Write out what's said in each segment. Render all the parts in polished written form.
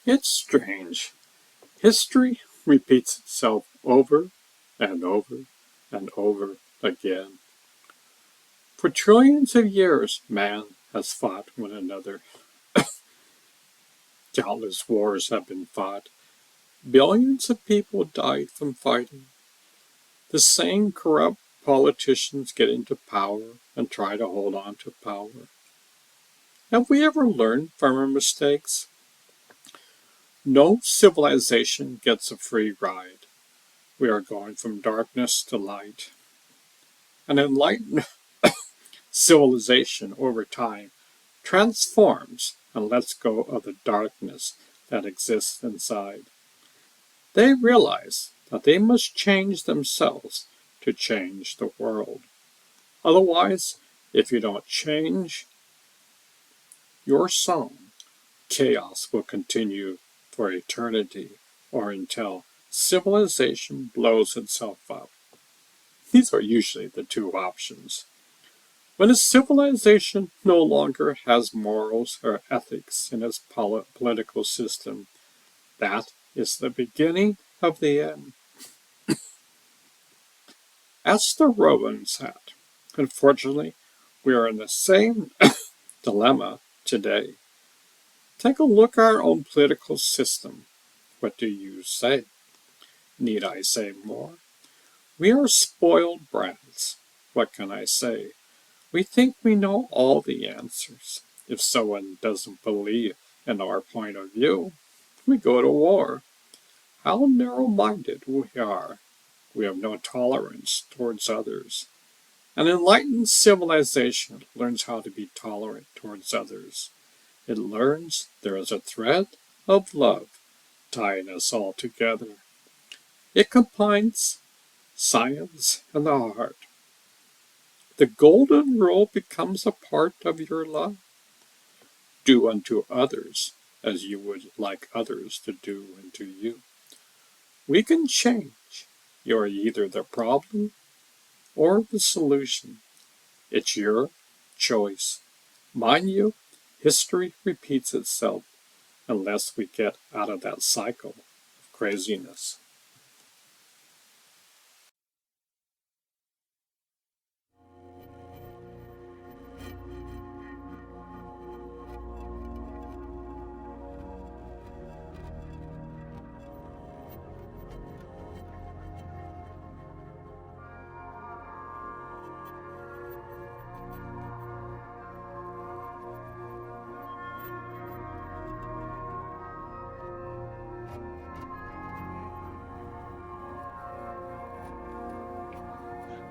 It's strange. History repeats itself over and over and over again. For trillions of years, man has fought one another. Countless wars have been fought. Billions of people died from fighting. The same corrupt politicians get into power and try to hold on to power. Have we ever learned from our mistakes? No civilization gets a free ride. We are going from darkness to light. An enlightened civilization over time transforms and lets go of the darkness that exists inside. They realize that they must change themselves to change the world. Otherwise, if you don't change your song, chaos will continue for eternity or until civilization blows itself up. These are usually the two options. When a civilization no longer has morals or ethics in its political system, that is the beginning of the end. As the Romans had. Unfortunately, we are in the same dilemma today. Take a look at our own political system. What do you say? Need I say more? We are spoiled brats. What can I say? We think we know all the answers. If someone doesn't believe in our point of view, we go to war. How narrow-minded we are. We have no tolerance towards others. An enlightened civilization learns how to be tolerant towards others. It learns there is a thread of love tying us all together. It combines science and the heart. The golden rule becomes a part of your life. Do unto others as you would like others to do unto you. We can change. You're either the problem or the solution. It's your choice. Mind you, history repeats itself unless we get out of that cycle of craziness.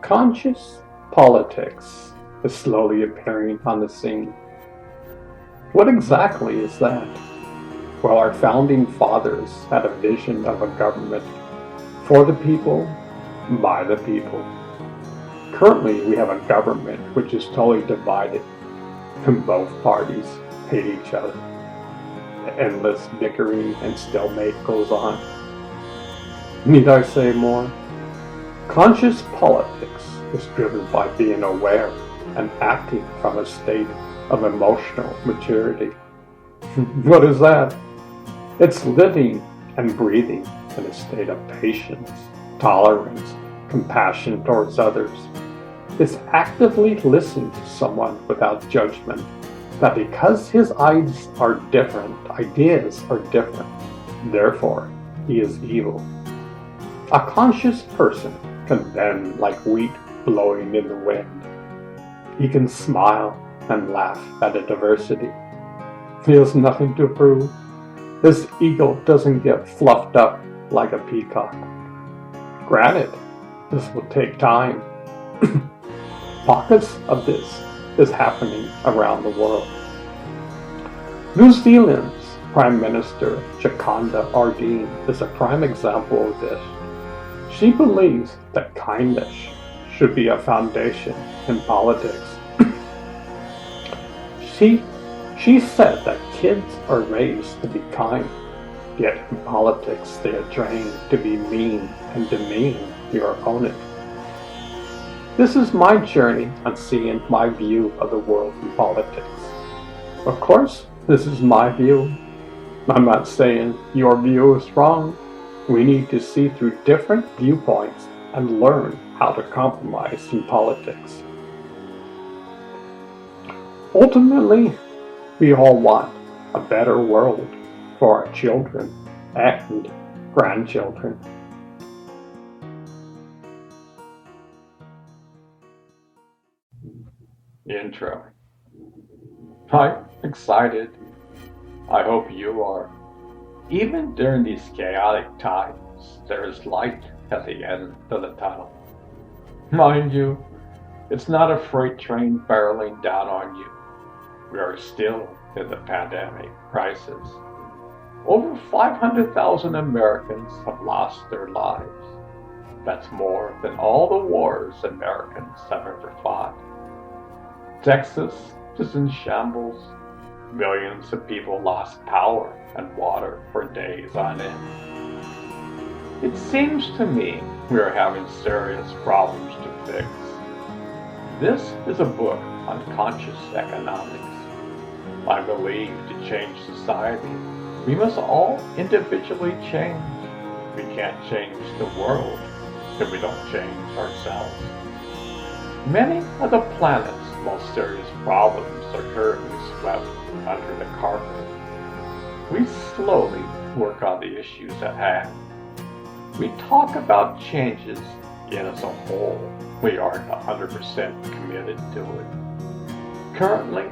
Conscious politics is slowly appearing on the scene. What exactly is that? Well, our founding fathers had a vision of a government for the people, by the people. Currently, we have a government which is totally divided, and both parties hate each other. The endless bickering and stalemate goes on. Need I say more? Conscious politics is driven by being aware and acting from a state of emotional maturity. What is that? It's living and breathing in a state of patience, tolerance, compassion towards others. It's actively listening to someone without judgment, that because his ideas are different, therefore he is evil. A conscious person can bend like wheat blowing in the wind. He can smile and laugh at a diversity. He has nothing to prove. His ego doesn't get fluffed up like a peacock. Granted, this will take time. Pockets of this is happening around the world. New Zealand's Prime Minister Jacinda Ardern is a prime example of this. She believes that kindness should be a foundation in politics. She said that kids are raised to be kind, yet in politics they are trained to be mean and demean your opponent. This is my journey on seeing my view of the world in politics. Of course, this is my view. I'm not saying your view is wrong. We need to see through different viewpoints and learn how to compromise in politics. Ultimately, we all want a better world for our children and grandchildren. Intro. I'm excited. I hope you are. Even during these chaotic times, there is light at the end of the tunnel. Mind you, it's not a freight train barreling down on you. We are still in the pandemic crisis. Over 500,000 Americans have lost their lives. That's more than all the wars Americans have ever fought. Texas is in shambles. Millions of people lost power and water for days on end. It seems to me we are having serious problems to fix. This is a book on conscious economics. I believe to change society, we must all individually change. We can't change the world if we don't change ourselves. Many of the planet's most serious problems are currently swept under the carpet. We slowly work on the issues at hand. We talk about changes, yet as a whole, we aren't 100% committed to it. Currently,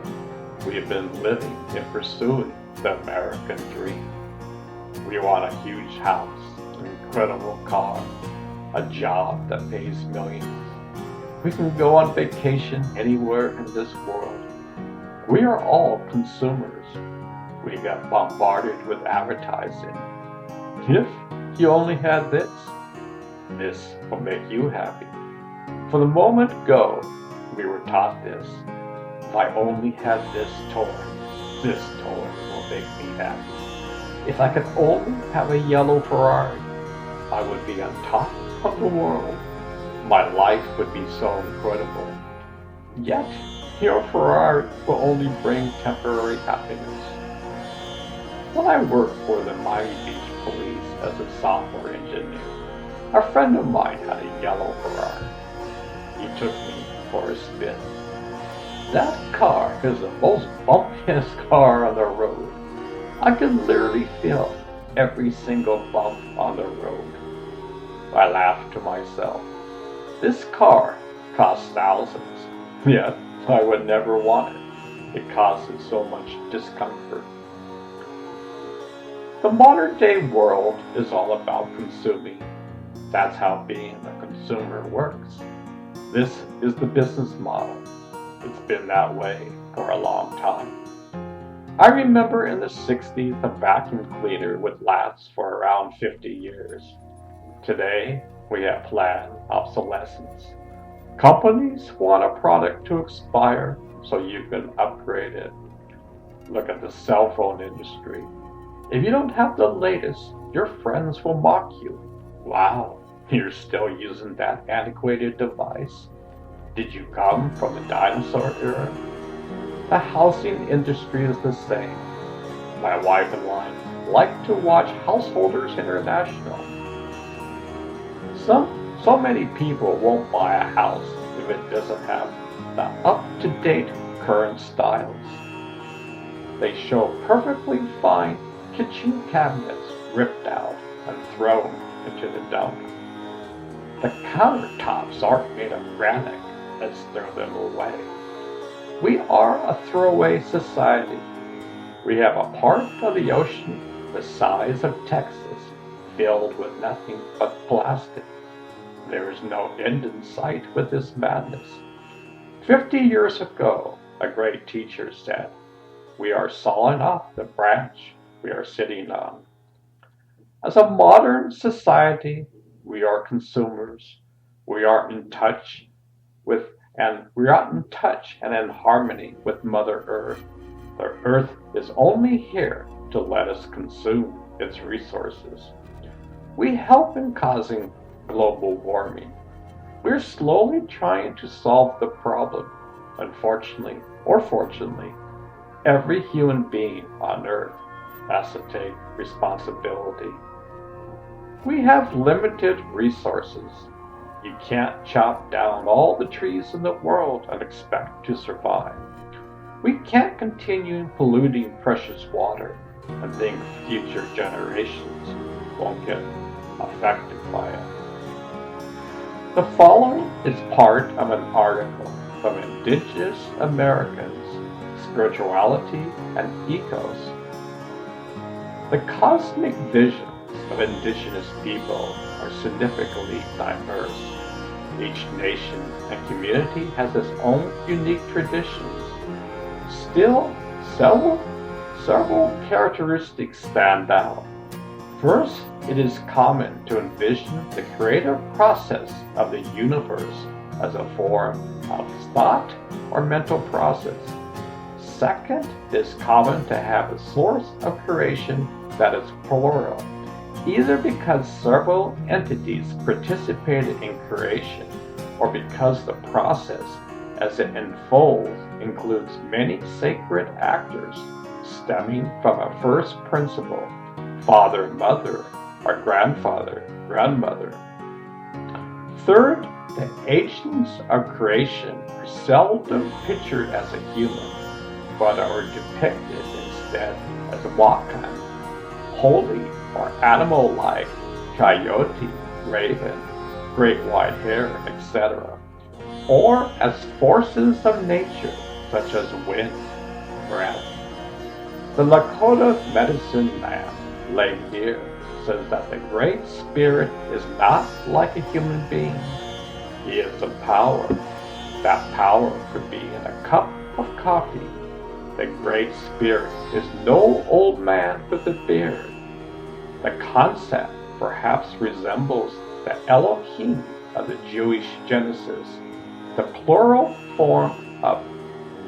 we have been living in pursuing the American dream. We want a huge house, an incredible car, a job that pays millions. We can go on vacation anywhere in this world. We are all consumers. We got bombarded with advertising. If you only had this, this will make you happy. From the moment go, we were taught this. If I only had this toy will make me happy. If I could only have a yellow Ferrari, I would be on top of the world. My life would be so incredible. Yet, your Ferrari will only bring temporary happiness. When I worked for the Miami Beach Police as a software engineer, a friend of mine had a yellow Ferrari. He took me for a spin. That car is the most bumpiest car on the road. I could literally feel every single bump on the road. I laughed to myself. This car costs thousands, yet I would never want it. It causes so much discomfort. The modern day world is all about consuming. That's how being a consumer works. This is the business model. It's been that way for a long time. I remember in the 60s, a vacuum cleaner would last for around 50 years. Today, we have planned obsolescence. Companies want a product to expire so you can upgrade it. Look at the cell phone industry. If you don't have the latest, your friends will mock you. Wow, you're still using that antiquated device? Did you come from the dinosaur era? The housing industry is the same. My wife and I like to watch Householders International. So many people won't buy a house if it doesn't have the up-to-date current styles. They show perfectly fine kitchen cabinets ripped out and thrown into the dump. The countertops aren't made of granite. Let's throw them away. We are a throwaway society. We have a part of the ocean the size of Texas filled with nothing but plastic. There is no end in sight with this madness. 50 years ago, a great teacher said, "We are sawing off the branch we are sitting on." As a modern society, we are consumers. We are in touch and in harmony with Mother Earth. The Earth is only here to let us consume its resources. We help in causing global warming. We're slowly trying to solve the problem. Unfortunately, or fortunately, every human being on Earth has to take responsibility. We have limited resources. You can't chop down all the trees in the world and expect to survive. We can't continue polluting precious water and think future generations won't get affected by it. The following is part of an article from Indigenous Americans, Spirituality and Ecos. The cosmic visions of Indigenous people are significantly diverse. Each nation and community has its own unique traditions. Still, several characteristics stand out. First, it is common to envision the creative process of the universe as a form of thought or mental process. Second, it is common to have a source of creation that is plural, either because several entities participated in creation or because the process as it unfolds includes many sacred actors stemming from a first principle, father, mother, or grandfather, grandmother. Third, the agents of creation are seldom pictured as a human, but are depicted instead as wakan, holy or animal-like, coyote, raven, great white hare, etc., or as forces of nature such as wind, breath. The Lakota medicine man, Lame Deer, says that the Great Spirit is not like a human being. He is a power. That power could be in a cup of coffee. The Great Spirit is no old man with a beard. The concept perhaps resembles the Elohim of the Jewish Genesis, the plural form of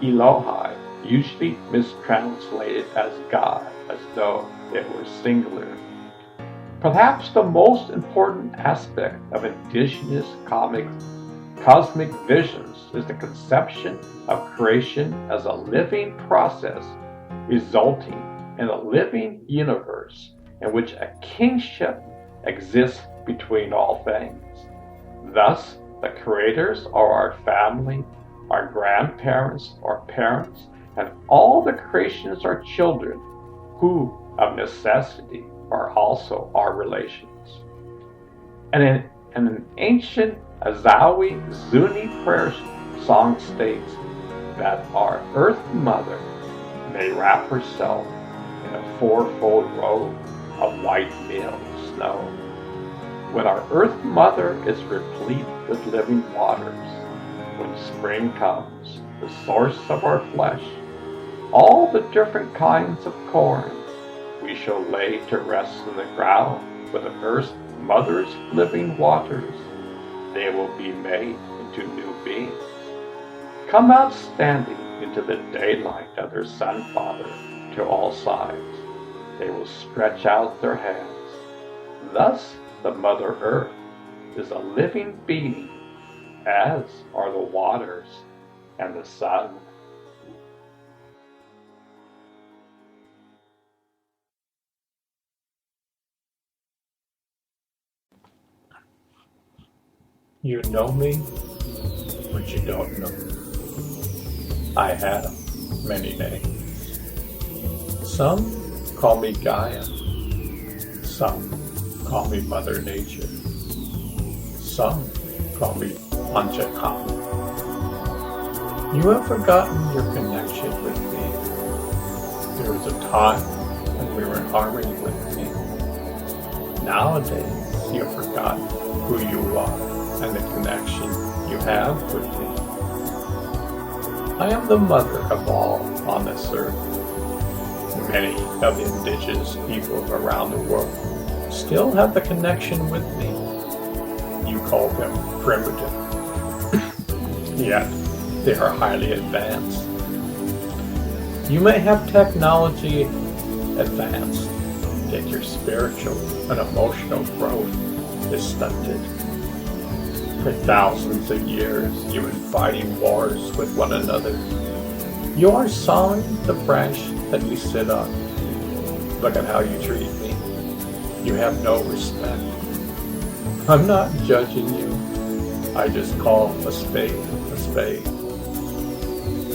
Elohai, usually mistranslated as God, as though it were singular. Perhaps the most important aspect of indigenous cosmic visions is the conception of creation as a living process resulting in a living universe in which a kingship exists between all things. Thus, the creators are our family, our grandparents, our parents, and all the creations are children who, of necessity, are also our relations. And an ancient Azawi Zuni prayer song states that our Earth Mother may wrap herself in a fourfold robe of white meal snow. When our Earth Mother is replete with living waters, when spring comes, the source of our flesh, all the different kinds of corn we shall lay to rest in the ground with the Earth Mother's living waters. They will be made into new beings, come out standing into the daylight of their Sun Father to all sides. They will stretch out their hands. Thus, the Mother Earth is a living being, as are the waters and the sun. You know me, but you don't know me. I have many names. Some call me Gaia. Some call me Mother Nature. Some call me Panchakam. You have forgotten your connection with me. There was a time when we were in harmony with me. Nowadays, you have forgotten who you are and the connection you have with me. I am the mother of all on this earth. Many of the indigenous people around the world still have the connection with me. You call them primitive, yet they are highly advanced. You may have technology advanced, yet your spiritual and emotional growth is stunted. For thousands of years, you've been fighting wars with one another. You are sawing the branch that you sit on. Look at how you treat me. You have no respect. I'm not judging you. I just call a spade a spade.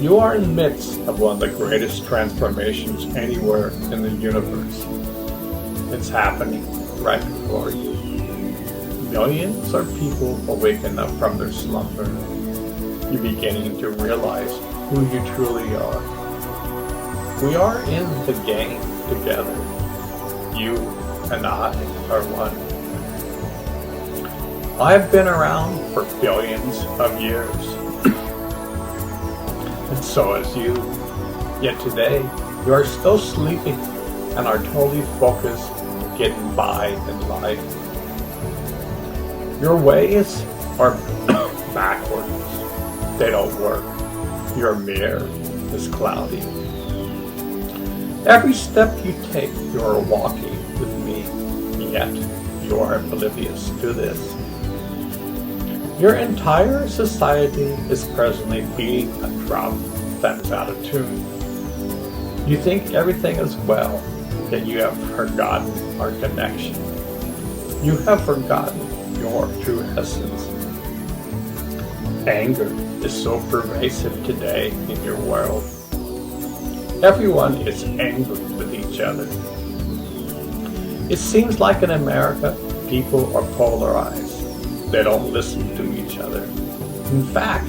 You are in the midst of one of the greatest transformations anywhere in the universe. It's happening right before you. Millions of people awaken up from their slumber. You're beginning to realize who you truly are. We are in the game together. You and I are one. I've been around for billions of years. And so has you. Yet today, you are still sleeping and are totally focused on getting by in life. Your ways are backwards. They don't work. Your mirror is cloudy. Every step you take, you are walking with me, yet you are oblivious to this. Your entire society is presently beating a drum that is out of tune. You think everything is well, yet you have forgotten our connection. You have forgotten your true essence. Anger is so pervasive today in your world. Everyone is angry with each other. It seems like in America, people are polarized. They don't listen to each other. In fact,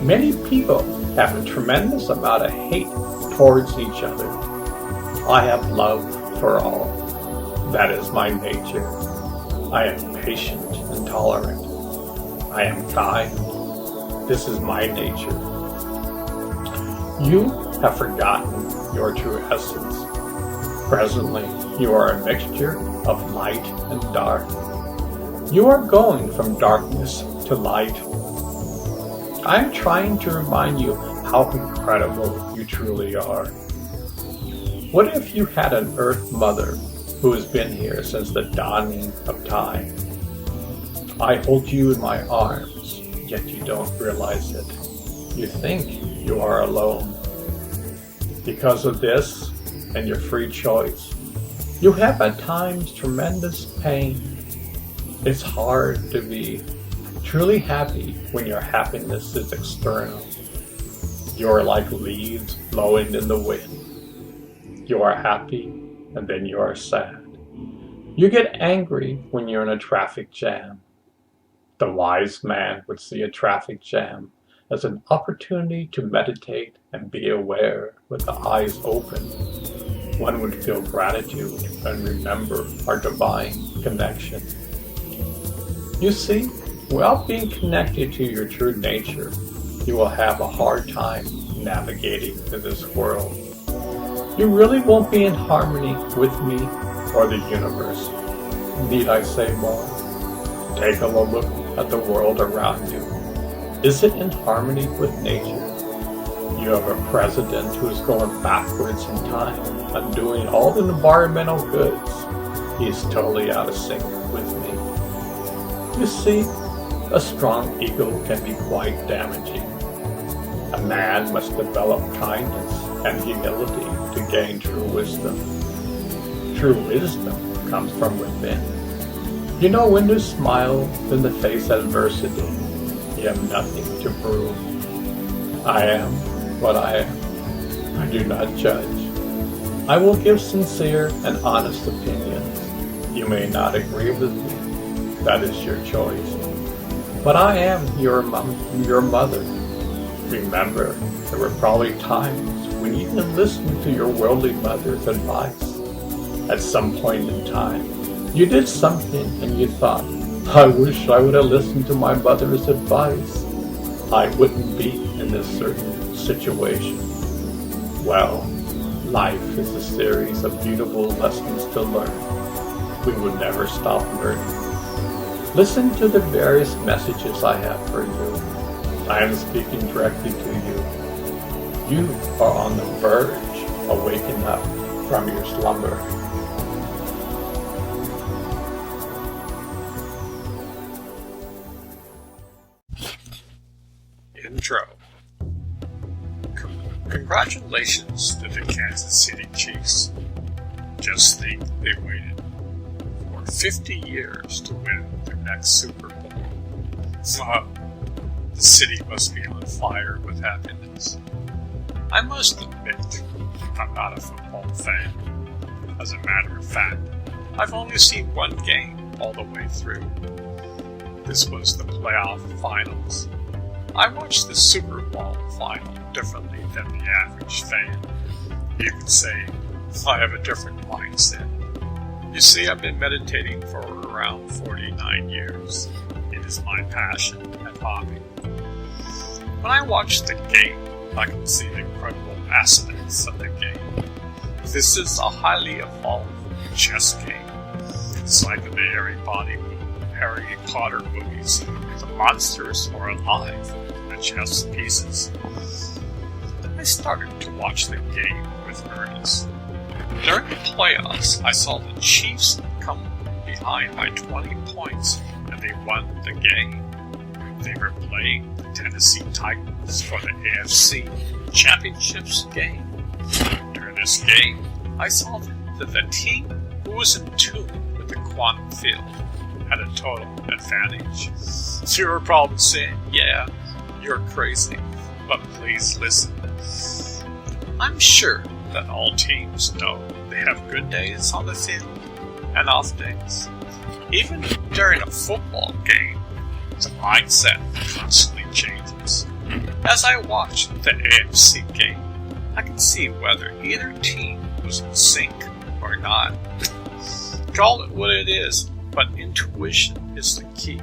many people have a tremendous amount of hate towards each other. I have love for all. That is my nature. I am patient and tolerant. I am kind. This is my nature. You have forgotten your true essence. Presently, you are a mixture of light and dark. You are going from darkness to light. I am trying to remind you how incredible you truly are. What if you had an Earth Mother who has been here since the dawning of time? I hold you in my arms, yet you don't realize it. You think you are alone. Because of this and your free choice, you have at times tremendous pain. It's hard to be truly happy when your happiness is external. You are like leaves blowing in the wind. You are happy and then you are sad. You get angry when you're in a traffic jam. The wise man would see a traffic jam as an opportunity to meditate and be aware with the eyes open. One would feel gratitude and remember our divine connection. You see, without being connected to your true nature, you will have a hard time navigating in this world. You really won't be in harmony with me or the universe. Need I say more? Take a look at the world around you. Is it in harmony with nature? You have a president who is going backwards in time, undoing all the environmental goods. He is totally out of sync with me. You see, a strong ego can be quite damaging. A man must develop kindness and humility to gain true wisdom. True wisdom comes from within. You know when to smile in the face of adversity. You have nothing to prove. I am what I am. I do not judge. I will give sincere and honest opinions. You may not agree with me. That is your choice. But I am your mother. Remember, there were probably times when you didn't listen to your worldly mother's advice. At some point in time, you did something and you thought, I wish I would have listened to my mother's advice. I wouldn't be in this certain situation. Well, life is a series of beautiful lessons to learn. We will never stop learning. Listen to the various messages I have for you. I am speaking directly to you. You are on the verge of waking up from your slumber. Intro. Congratulations to the Kansas City Chiefs. Just think they waited for 50 years to win their next Super Bowl. Wow, the city must be on fire with happiness. I must admit, I'm not a football fan. As a matter of fact, I've only seen one game all the way through. This was the playoff finals. I watched the Super Bowl final differently than the average fan. You could say I have a different mindset. You see, I've been meditating for around 49 years. It is my passion and hobby. When I watch the game, I can see the incredible aspects of the game. This is a highly evolved chess game. It's like in the Harry Potter movies. The monsters are alive, the chess pieces. I started to watch the game with earnest. During the playoffs, I saw the Chiefs come behind by 20 points, and they won the game. They were playing the Tennessee Titans for the AFC Championships game. During this game, I saw that the team who was in tune with the quantum field had a total advantage. So you're probably saying, yeah, you're crazy, but please listen. I'm sure that all teams know they have good days on the field and off days. Even during a football game, the mindset constantly changes. As I watch the AFC game, I can see whether either team was in sync or not. Call it what it is, but intuition is the key.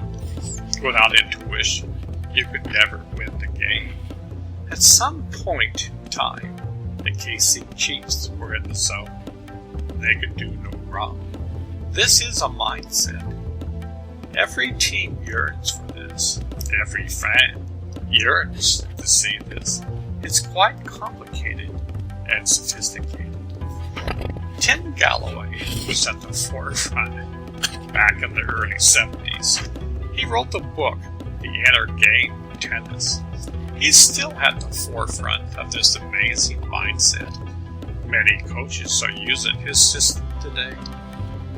Without intuition, you could never win the game. At some point in time, the KC Chiefs were in the zone. They could do no wrong. This is a mindset. Every team yearns for this. Every fan yearns to see this. It's quite complicated and sophisticated. Tim Galloway was at the forefront back in the early 70s. He wrote the book, The Inner Game of Tennis. He's still at the forefront of this amazing mindset. Many coaches are using his system today.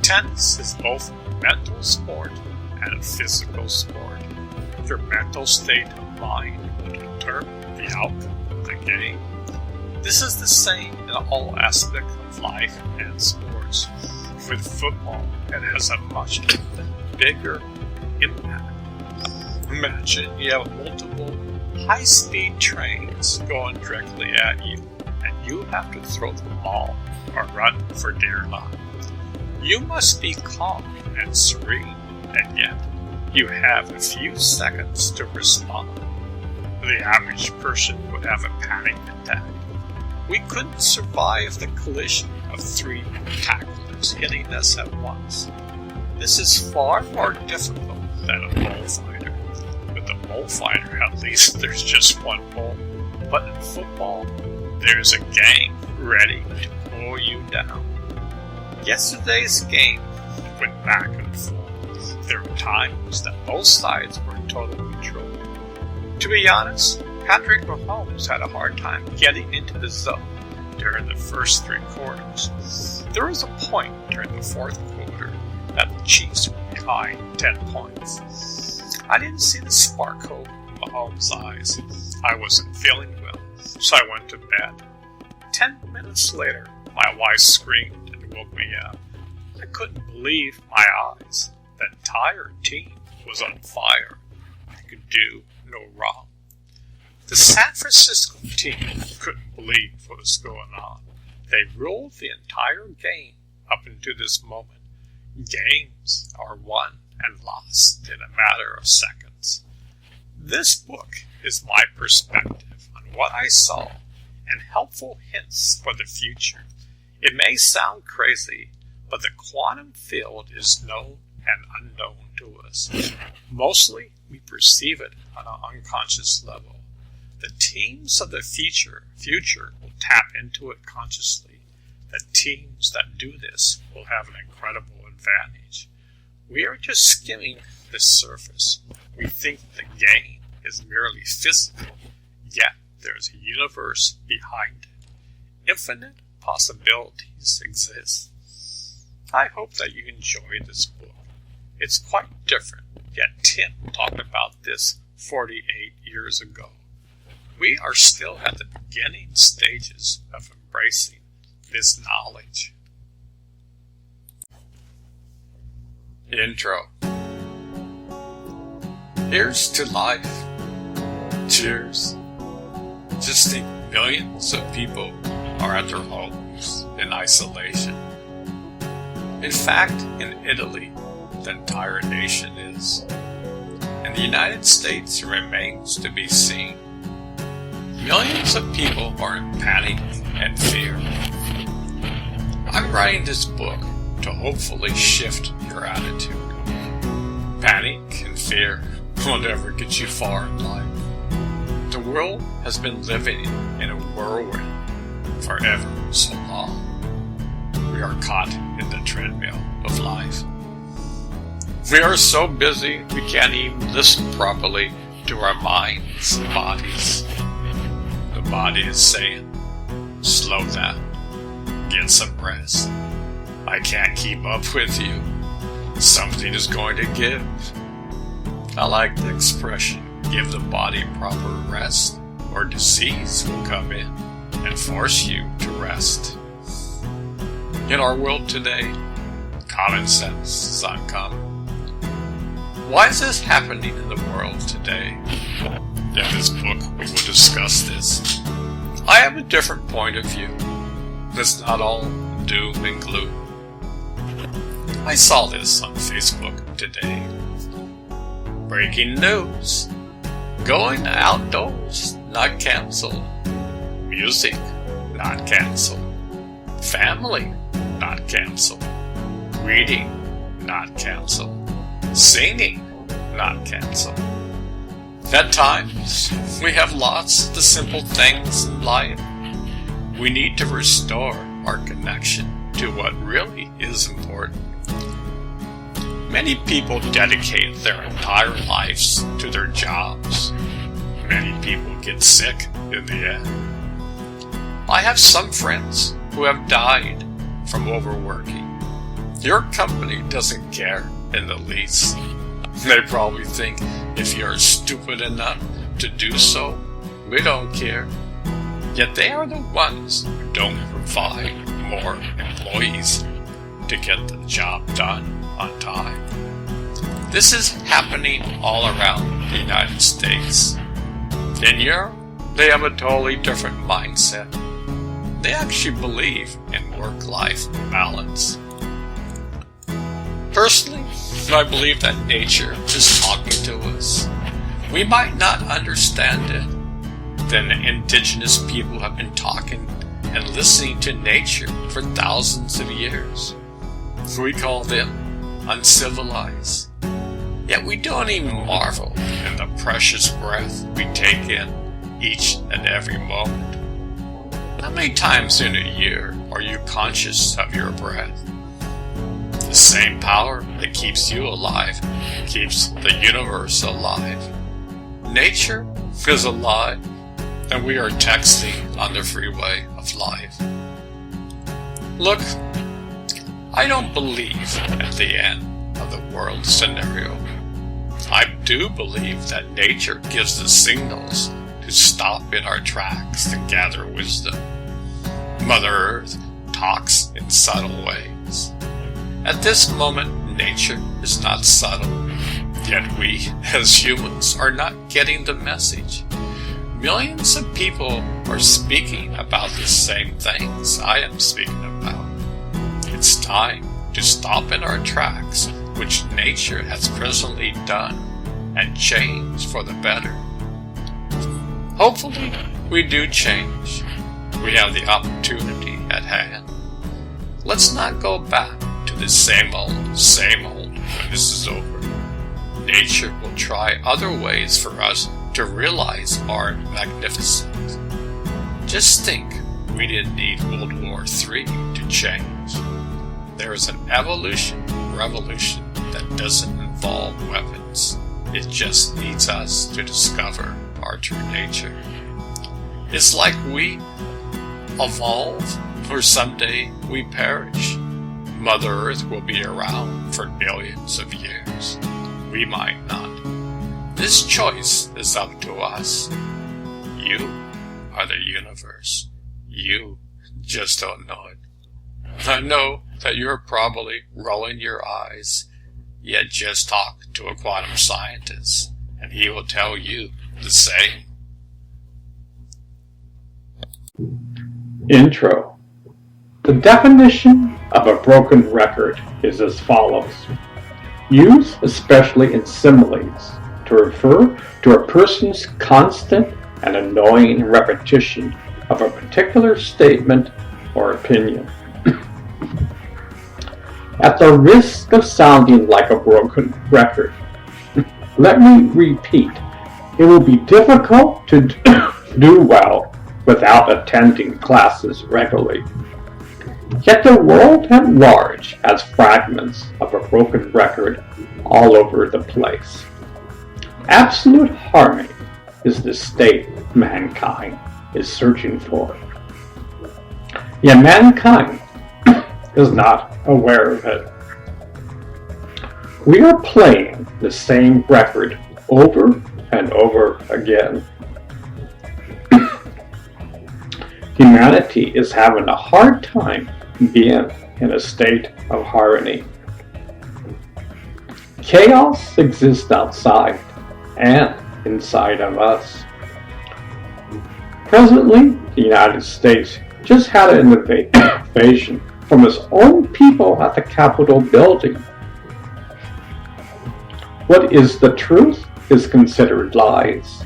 Tennis is both a mental sport and a physical sport. Your mental state of mind will determine the outcome of the game. This is the same in all aspects of life and sports. With football, it has a much bigger impact. Imagine you have multiple high-speed trains going directly at you, and you have to throw the ball or run for dear life. You must be calm and serene, and yet you have a few seconds to respond. The average person would have a panic attack. We couldn't survive the collision of 3 tacklers hitting us at once. This is far more difficult than a bullfighter. With a bullfighter, at least there's just one bull. But in football, there's a gang ready to pull you down. Yesterday's game went back and forth. There were times that both sides were in total control. To be honest, Patrick Mahomes had a hard time getting into the zone during the first 3 quarters. There was a point during the 4th quarter that the Chiefs were behind 10 points. I didn't see the sparkle in Mahomes' eyes. I wasn't feeling well, so I went to bed. 10 minutes later, my wife screamed and woke me up. I couldn't believe my eyes. The entire team was on fire. I could do no wrong. The San Francisco team couldn't believe what was going on. They ruled the entire game up into this moment. Games are won and lost in a matter of seconds. This book is my perspective on what I saw and helpful hints for the future. It may sound crazy, but the quantum field is known and unknown to us. Mostly, we perceive it on an unconscious level. The teams of the future will tap into it consciously. The teams that do this will have an incredible advantage. We are just skimming the surface. We think the game is merely physical, yet there's a universe behind it. Infinite possibilities exist. I hope that you enjoy this book. It's quite different, yet Tim talked about this 48 years ago. We are still at the beginning stages of embracing this knowledge. Intro. Here's to life. Cheers. Just think millions of people are at their homes in isolation. In fact, in Italy, the entire nation is. In the United States, it remains to be seen. Millions of people are in panic and fear. I'm writing this book to hopefully shift your attitude. Panic and fear will never get you far in life. The world has been living in a whirlwind for ever so long. We are caught in the treadmill of life. We are so busy we can't even listen properly to our minds and bodies. The body is saying, slow down, get some rest. I can't keep up with you. Something is going to give. I like the expression, give the body proper rest, or disease will come in and force you to rest. In our world today, common sense is uncommon. Why is this happening in the world today? In this book, we will discuss this. I have a different point of view. It's not all doom and gloom. I saw this on Facebook today. Breaking news. Going outdoors, not canceled. Music, not canceled. Family, not canceled. Reading, not canceled. Singing, not canceled. At times, we have lost the simple things in life. We need to restore our connection to what really is important. Many people dedicate their entire lives to their jobs. Many people get sick in the end. I have some friends who have died from overworking. Your company doesn't care in the least. They probably think if you're stupid enough to do so, we don't care. Yet they are the ones who don't provide more employees to get the job done on time. This is happening all around the United States. In Europe, they have a totally different mindset. They actually believe in work-life balance. Personally, I believe that nature is talking to us. We might not understand it. Then indigenous people have been talking and listening to nature for thousands of years. We call them uncivilized. Yet we don't even marvel in the precious breath we take in each and every moment. How many times in a year are you conscious of your breath? The same power that keeps you alive keeps the universe alive. Nature is alive, and we are texting on the freeway of life. Look, I don't believe at the end of the world scenario. I do believe that nature gives us signals to stop in our tracks and gather wisdom. Mother Earth talks in subtle ways. At this moment, nature is not subtle, yet we, as humans, are not getting the message. Millions of people are speaking about the same things I am speaking about. It's time to stop in our tracks, which nature has presently done, and change for the better. Hopefully, we do change. We have the opportunity at hand. Let's not go back to the same old when this is over. Nature will try other ways for us to realize our magnificence. Just think, we didn't need World War III to change. There is an revolution that doesn't involve weapons. It just needs us to discover our true nature. It's like we evolve, or someday we perish. Mother Earth will be around for billions of years. We might not. This choice is up to us. You are the universe. You just don't know it. I know that you're probably rolling your eyes, yet just talk to a quantum scientist, and he will tell you the same. Intro. The definition of a broken record is as follows. Use, especially in similes, to refer to a person's constant and annoying repetition of a particular statement or opinion. At the risk of sounding like a broken record, let me repeat, it will be difficult to do well without attending classes regularly. Yet the world at large has fragments of a broken record all over the place. Absolute harmony is the state mankind is searching for. Yet mankind is not aware of it. We are playing the same record over and over again. Humanity is having a hard time being in a state of harmony. Chaos exists outside and inside of us. Presently, the United States just had an invasion from its own people at the Capitol building. What is the truth is considered lies.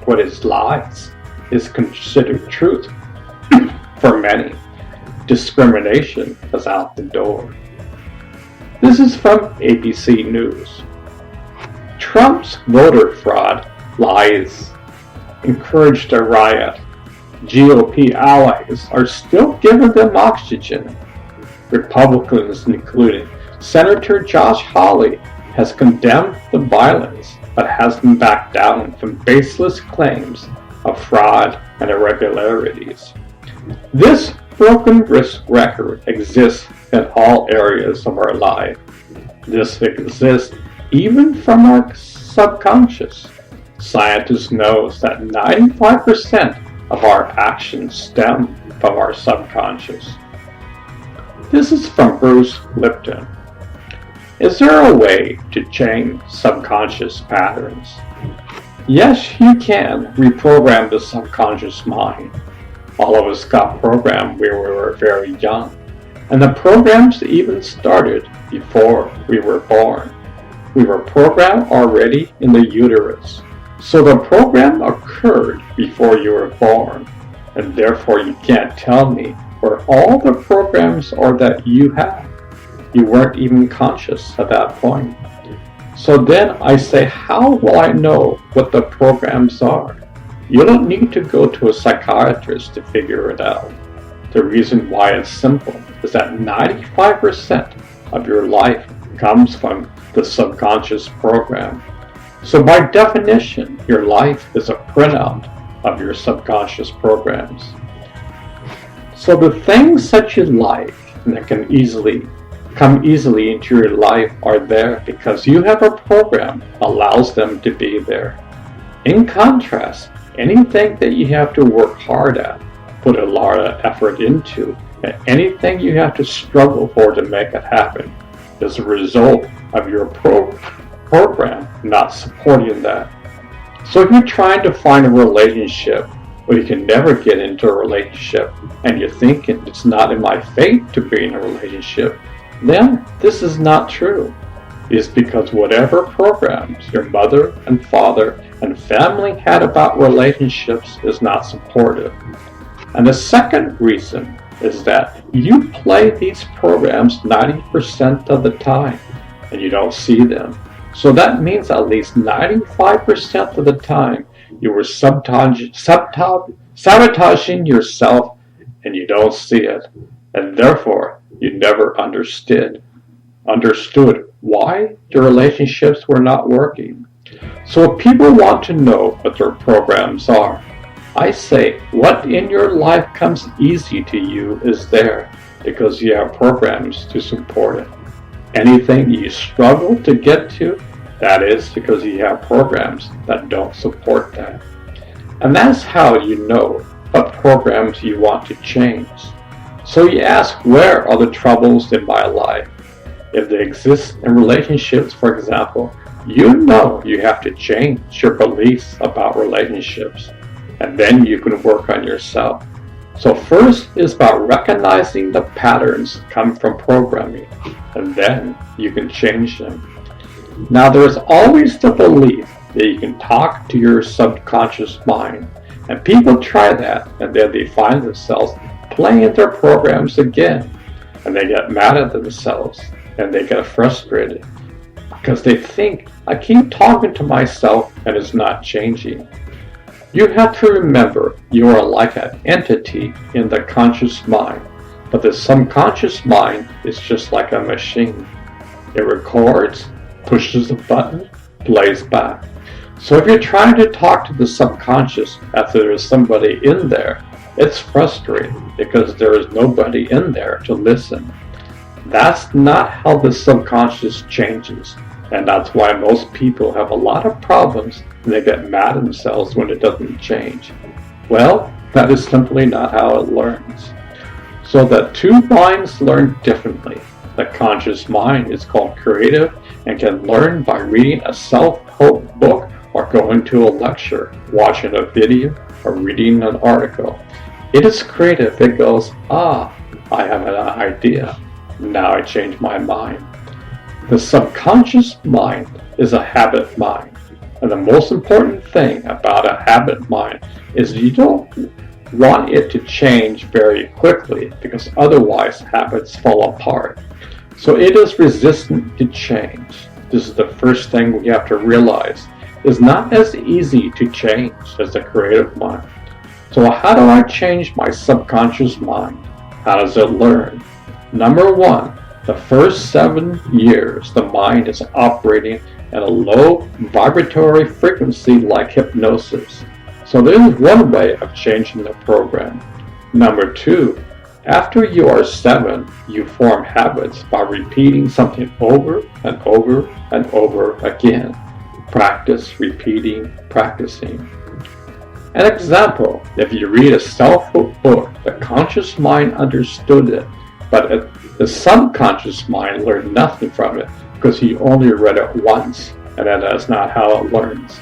What is lies is considered truth. For many, discrimination is out the door. This is from ABC News. Trump's voter fraud lies encouraged a riot. GOP allies are still giving them oxygen. Republicans, including Senator Josh Hawley, has condemned the violence but hasn't backed down from baseless claims of fraud and irregularities. This broken risk record exists in all areas of our life. This exists even from our subconscious. Scientists know that 95% of our actions stem from our subconscious. This is from Bruce Lipton. Is there a way to change subconscious patterns? Yes, you can reprogram the subconscious mind. All of us got programmed when we were very young, and the programs even started before we were born. We were programmed already in the uterus, so the program occurred before you were born, and therefore you can't tell me where all the programs are that you have. You weren't even conscious at that point. So then I say, how will I know what the programs are? You don't need to go to a psychiatrist to figure it out. The reason why it's simple is that 95% of your life comes from the subconscious program. So by definition, your life is a printout of your subconscious programs. So the things that you like and that can come easily into your life are there because you have a program that allows them to be there. In contrast, anything that you have to work hard at, put a lot of effort into, and anything you have to struggle for to make it happen is a result of your program not supporting that. So if you're trying to find a relationship, or you can never get into a relationship, and you're thinking it's not in my fate to be in a relationship, then this is not true. It's because whatever programs your mother and father and family had about relationships is not supportive. And the second reason is that you play these programs 90% of the time and you don't see them. So that means at least 95% of the time you were sabotaging yourself and you don't see it. And therefore, you never understood why your relationships were not working. So if people want to know what their programs are, I say, what in your life comes easy to you is there because you have programs to support it. Anything you struggle to get to, that is because you have programs that don't support that. And that's how you know what programs you want to change. So you ask, where are the troubles in my life? If they exist in relationships, for example, you know you have to change your beliefs about relationships, and then you can work on yourself. So first is about recognizing the patterns that come from programming, and then you can change them. Now there's always the belief that you can talk to your subconscious mind, and people try that, and then they find themselves playing their programs again, and they get mad at themselves, and they get frustrated, because they think, I keep talking to myself and it's not changing. You have to remember you are like an entity in the conscious mind, but the subconscious mind is just like a machine. It records, pushes a button, plays back. So if you're trying to talk to the subconscious after there is somebody in there, it's frustrating because there is nobody in there to listen. That's not how the subconscious changes. And that's why most people have a lot of problems and they get mad at themselves when it doesn't change. Well, that is simply not how it learns. So that two minds learn differently. The conscious mind is called creative and can learn by reading a self-help book or going to a lecture, watching a video, or reading an article. It is creative. It goes, I have an idea. Now I change my mind. The subconscious mind is a habit mind. And the most important thing about a habit mind is you don't want it to change very quickly because otherwise habits fall apart. So it is resistant to change. This is the first thing we have to realize. It's not as easy to change as the creative mind. So how do I change my subconscious mind? How does it learn? Number one, the first 7 years, the mind is operating at a low vibratory frequency like hypnosis. So this is one way of changing the program. Number two, after you are 7, you form habits by repeating something over and over and over again. Practice, repeating, practicing. An example, if you read a self-help book, the conscious mind understood it, but the subconscious mind learned nothing from it because you only read it once, and that's not how it learns.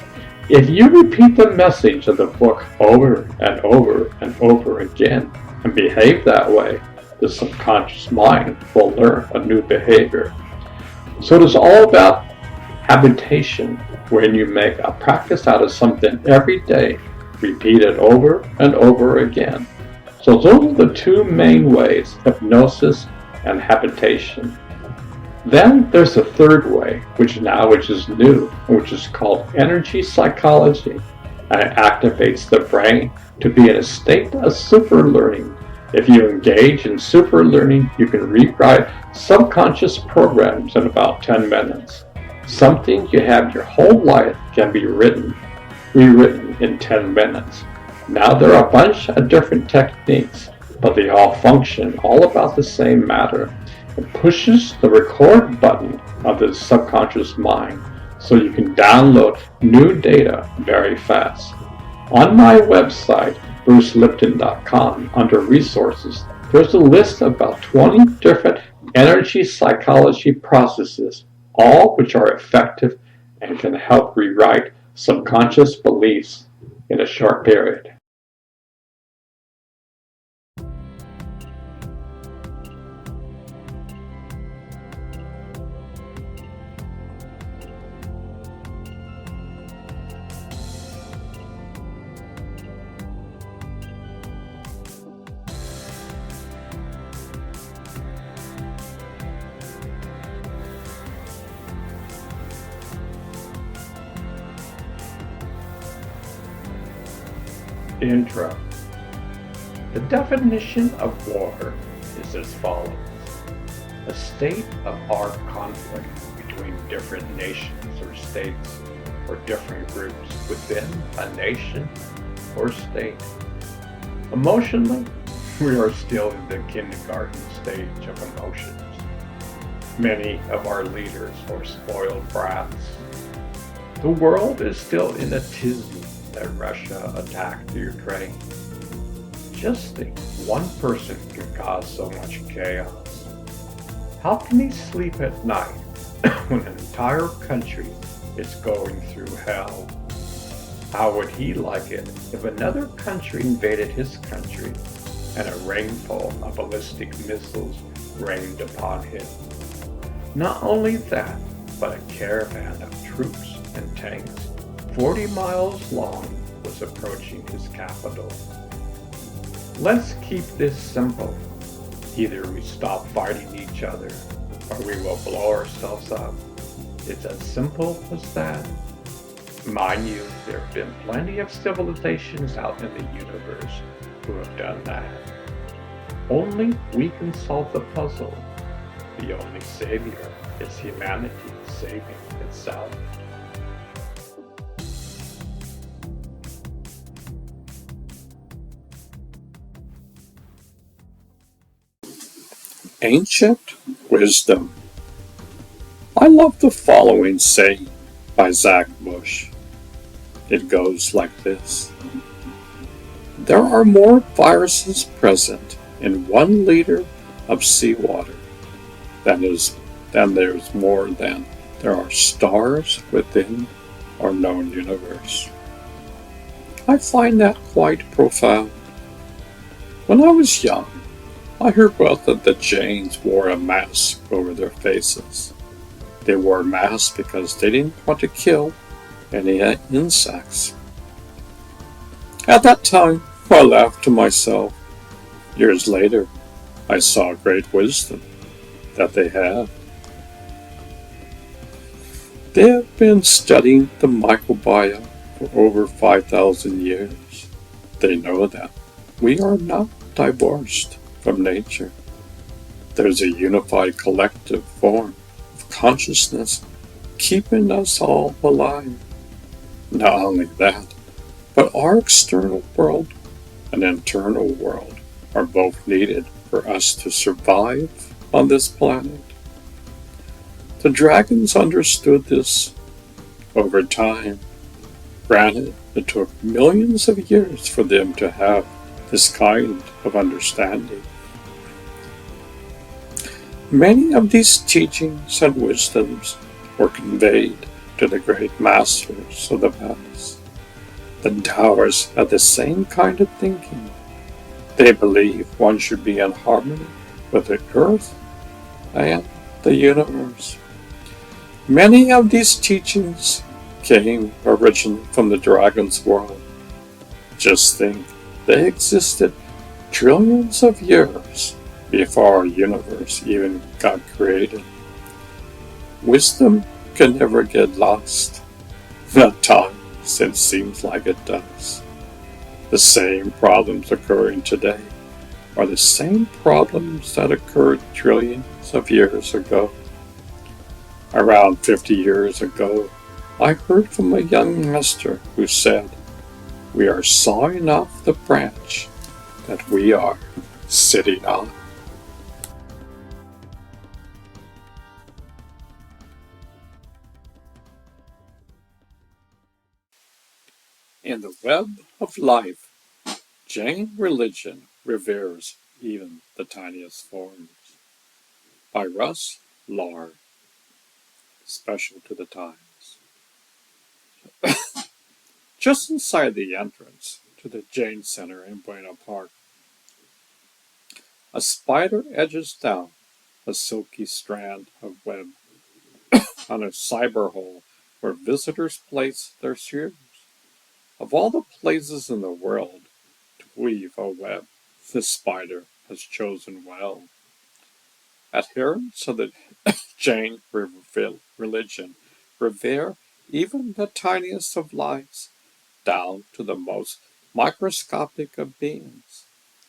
If you repeat the message of the book over and over and over again and behave that way, the subconscious mind will learn a new behavior. So it is all about habitation, when you make a practice out of something every day, repeat it over and over again. So those are the two main ways, hypnosis and habitation. Then there's a third way, which is new, which is called energy psychology, and it activates the brain to be in a state of super learning. If you engage in super learning, you can rewrite subconscious programs in about 10 minutes. Something you have your whole life can be rewritten in 10 minutes. Now there are a bunch of different techniques, but they all function all about the same matter. It pushes the record button of the subconscious mind so you can download new data very fast. On my website, brucelipton.com, under resources, there's a list of about 20 different energy psychology processes, all which are effective and can help rewrite subconscious beliefs in a short period. Intro. The definition of war is as follows: a state of armed conflict between different nations or states or different groups within a nation or state. Emotionally, we are still in the kindergarten stage of emotions. Many of our leaders are spoiled brats. The world is still in a tizzy that Russia attacked Ukraine. Just think, one person can cause so much chaos. How can he sleep at night when an entire country is going through hell? How would he like it if another country invaded his country and a rainfall of ballistic missiles rained upon him? Not only that, but a caravan of troops and tanks 40 miles long was approaching his capital. Let's keep this simple. Either we stop fighting each other, or we will blow ourselves up. It's as simple as that. Mind you, there have been plenty of civilizations out in the universe who have done that. Only we can solve the puzzle. The only savior is humanity saving itself. Ancient wisdom. I love the following saying by Zach Bush. It goes like this. There are more viruses present in 1 liter of seawater than there's more than there are stars within our known universe. I find that quite profound. When I was young, I heard that the Jains wore a mask over their faces. They wore masks because they didn't want to kill any insects. At that time, I laughed to myself. Years later, I saw great wisdom that they had. They have been studying the microbiome for over 5,000 years. They know that we are not divorced from nature. There's a unified collective form of consciousness keeping us all alive. Not only that, but our external world and internal world are both needed for us to survive on this planet. The dragons understood this over time. Granted, it took millions of years for them to have this kind of understanding. Many of these teachings and wisdoms were conveyed to the great masters of the past. The Taoists had the same kind of thinking. They believe one should be in harmony with the earth and the universe. Many of these teachings came originally from the dragon's world. Just think, they existed trillions of years before our universe even got created. Wisdom can never get lost. At times, it seems like it does. The same problems occurring today are the same problems that occurred trillions of years ago. Around 50 years ago, I heard from a young master who said, "We are sawing off the branch that we are sitting on." In the web of life, Jain religion reveres even the tiniest forms. By Russ Lard, special to the times. Just inside the entrance to the Jain Center in Buena Park, a spider edges down a silky strand of web on a cyber hole where visitors place their shoes. Of all the places in the world to weave a web, this spider has chosen well. Adherents of the Jain religion revere even the tiniest of lives, down to the most microscopic of beings.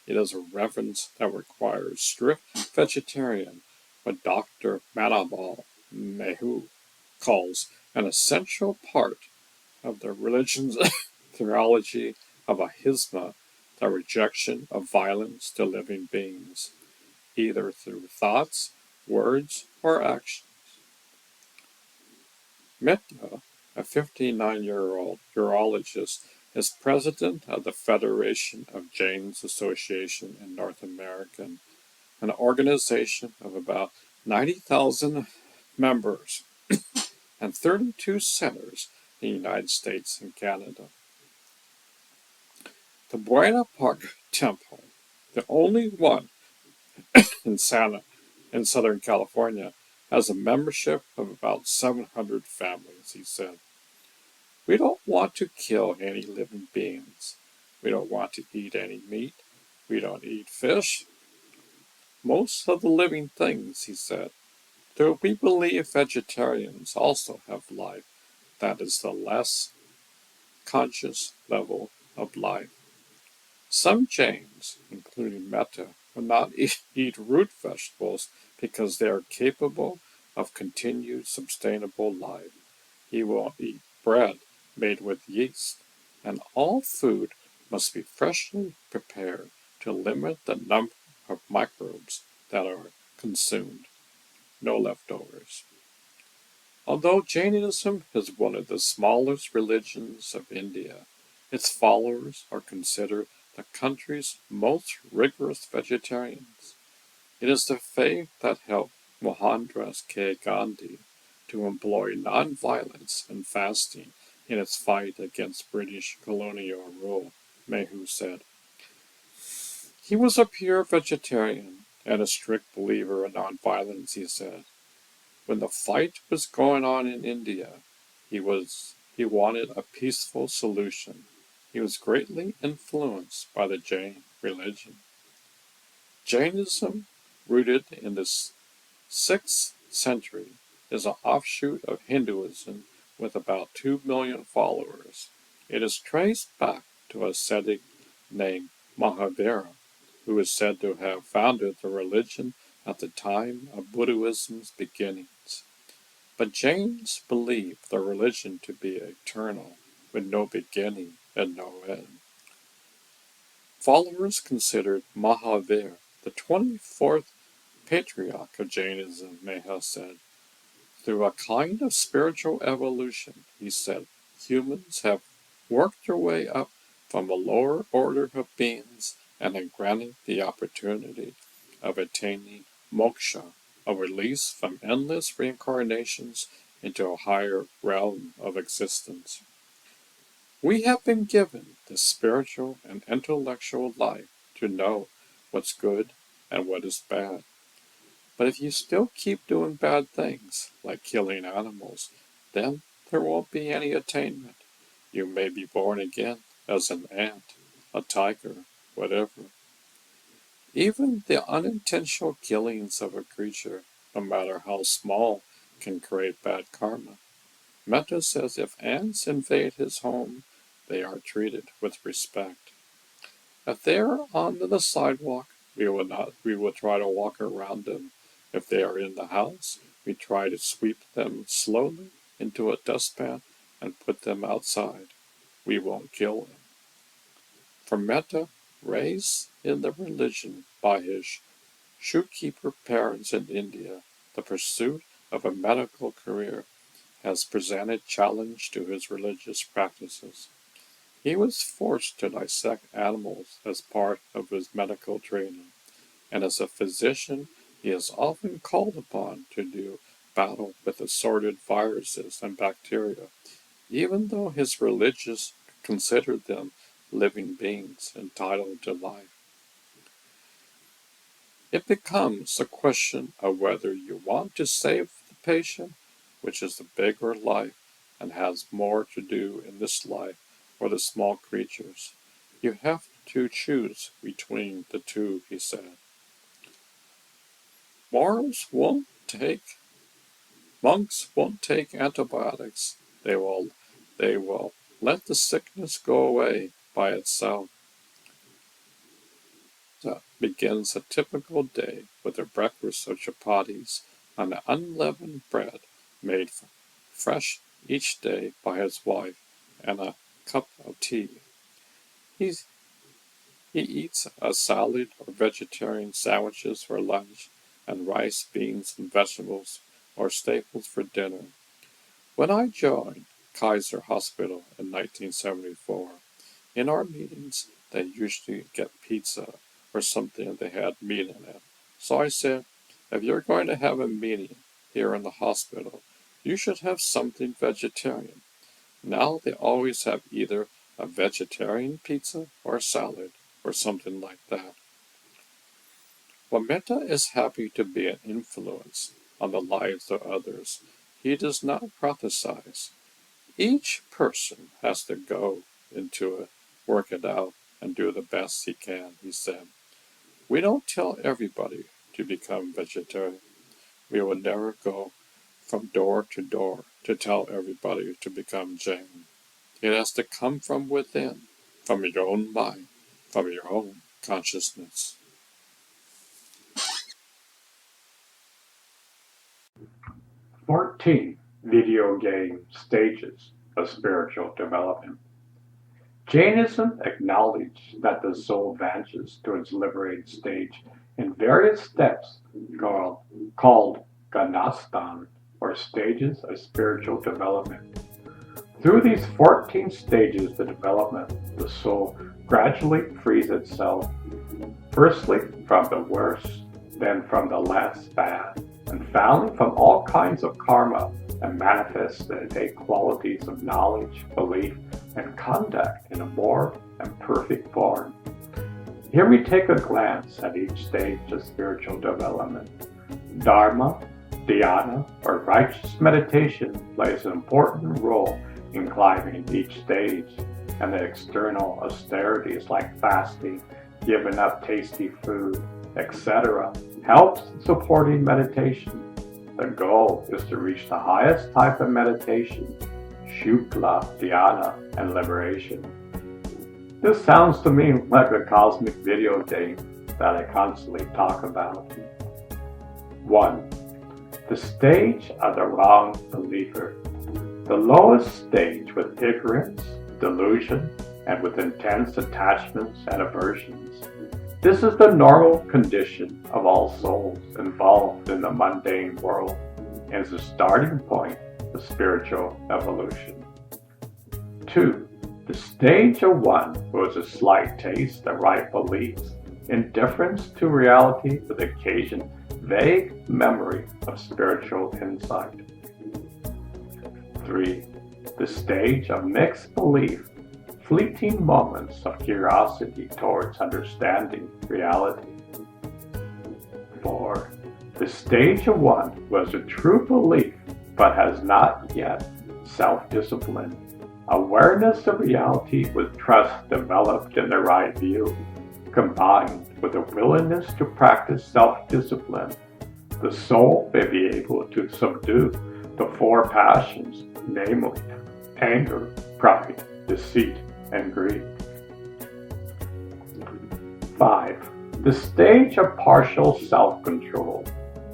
It is a reverence that requires strict vegetarian, what Dr. Manabal Mehu calls an essential part of the religion's theology of ahisma, the rejection of violence to living beings, either through thoughts, words, or actions. Mehta, a 59-year-old urologist, is president of the Federation of Jains Association in North America, an organization of about 90,000 members and 32 centers in the United States and Canada. The Buena Park Temple, the only one in Southern California, has a membership of about 700 families, he said. We don't want to kill any living beings. We don't want to eat any meat. We don't eat fish. Most of the living things, he said, though we believe vegetarians also have life, that is the less conscious level of life. Some Jains, including Mehta, will not eat root vegetables because they are capable of continued sustainable life. He will eat bread made with yeast, and all food must be freshly prepared to limit the number of microbes that are consumed. No leftovers. Although Jainism is one of the smallest religions of India, its followers are considered the country's most rigorous vegetarians. It is the faith that helped Mohandas K. Gandhi to employ nonviolence and fasting in its fight against British colonial rule, Mehu said. He was a pure vegetarian and a strict believer in nonviolence, he said. When the fight was going on in India, he wanted a peaceful solution. He was greatly influenced by the Jain religion. Jainism, rooted in the 6th century, is an offshoot of Hinduism with about 2 million followers. It is traced back to a ascetic named Mahavira, who is said to have founded the religion at the time of Buddhism's beginnings. But Jains believe the religion to be eternal, with no beginning and no end. Followers considered Mahavir the 24th patriarch of Jainism, Meha said. Through a kind of spiritual evolution, he said, humans have worked their way up from a lower order of beings and are granted the opportunity of attaining moksha, a release from endless reincarnations into a higher realm of existence. We have been given the spiritual and intellectual life to know what's good and what is bad. But if you still keep doing bad things, like killing animals, then there won't be any attainment. You may be born again as an ant, a tiger, whatever. Even the unintentional killings of a creature, no matter how small, can create bad karma. Metta says if ants invade his home, they are treated with respect. If they are on the sidewalk, we will try to walk around them. If they are in the house, we try to sweep them slowly into a dustpan and put them outside. We won't kill them. For Metta, raised in the religion by his shoekeeper parents in India, the pursuit of a medical career has presented challenge to his religious practices. He was forced to dissect animals as part of his medical training, and as a physician, he is often called upon to do battle with assorted viruses and bacteria, even though his religious considered them living beings entitled to life. It becomes a question of whether you want to save the patient, which is the bigger life and has more to do in this life, or the small creatures. You have to choose between the two, he said. Monks won't take antibiotics. They will let the sickness go away by itself. That begins a typical day with a breakfast of chapatis on unleavened bread made fresh each day by his wife and a cup of tea. He's, he eats a salad or vegetarian sandwiches for lunch, and rice, beans, and vegetables are staples for dinner. When I joined Kaiser Hospital in 1974, in our meetings they usually get pizza or something that had meat in it. So I said, if you're going to have a meeting here in the hospital, you should have something vegetarian. Now they always have either a vegetarian pizza or a salad or something like that. While Metta is happy to be an influence on the lives of others, he does not prophesize. Each person has to go into it, work it out, and do the best he can, he said. We don't tell everybody to become vegetarian. We will never go from door to door to tell everybody to become Jain. It has to come from within, from your own mind, from your own consciousness. 14. Video game stages of spiritual development. Jainism acknowledged that the soul advances to its liberated stage in various steps called Ganastan, or stages of spiritual development. Through these 14 stages of development, the soul gradually frees itself, firstly from the worst, then from the less bad, and finally from all kinds of karma, and manifests the innate qualities of knowledge, belief, and conduct in a more and perfect form. Here we take a glance at each stage of spiritual development. Dharma, dhyana, or righteous meditation plays an important role in climbing each stage, and the external austerities like fasting, giving up tasty food, etc. helps in supporting meditation. The goal is to reach the highest type of meditation, Shukla, Dhyana, and liberation. This sounds to me like a cosmic video game that I constantly talk about. 1. The stage of the wrong believer. The lowest stage with ignorance, delusion, and with intense attachments and aversions. This is the normal condition of all souls involved in the mundane world and is the starting point of spiritual evolution. 2. The stage of one who has a slight taste of right beliefs, indifference to reality with occasion vague memory of spiritual insight. 3. The stage of mixed belief, fleeting moments of curiosity towards understanding reality. 4. The stage of one who has a true belief but has not yet self-discipline, awareness of reality with trust developed in the right view, combined with a willingness to practice self-discipline. The soul may be able to subdue the four passions, namely anger, pride, deceit, and greed. 5. The stage of partial self-control.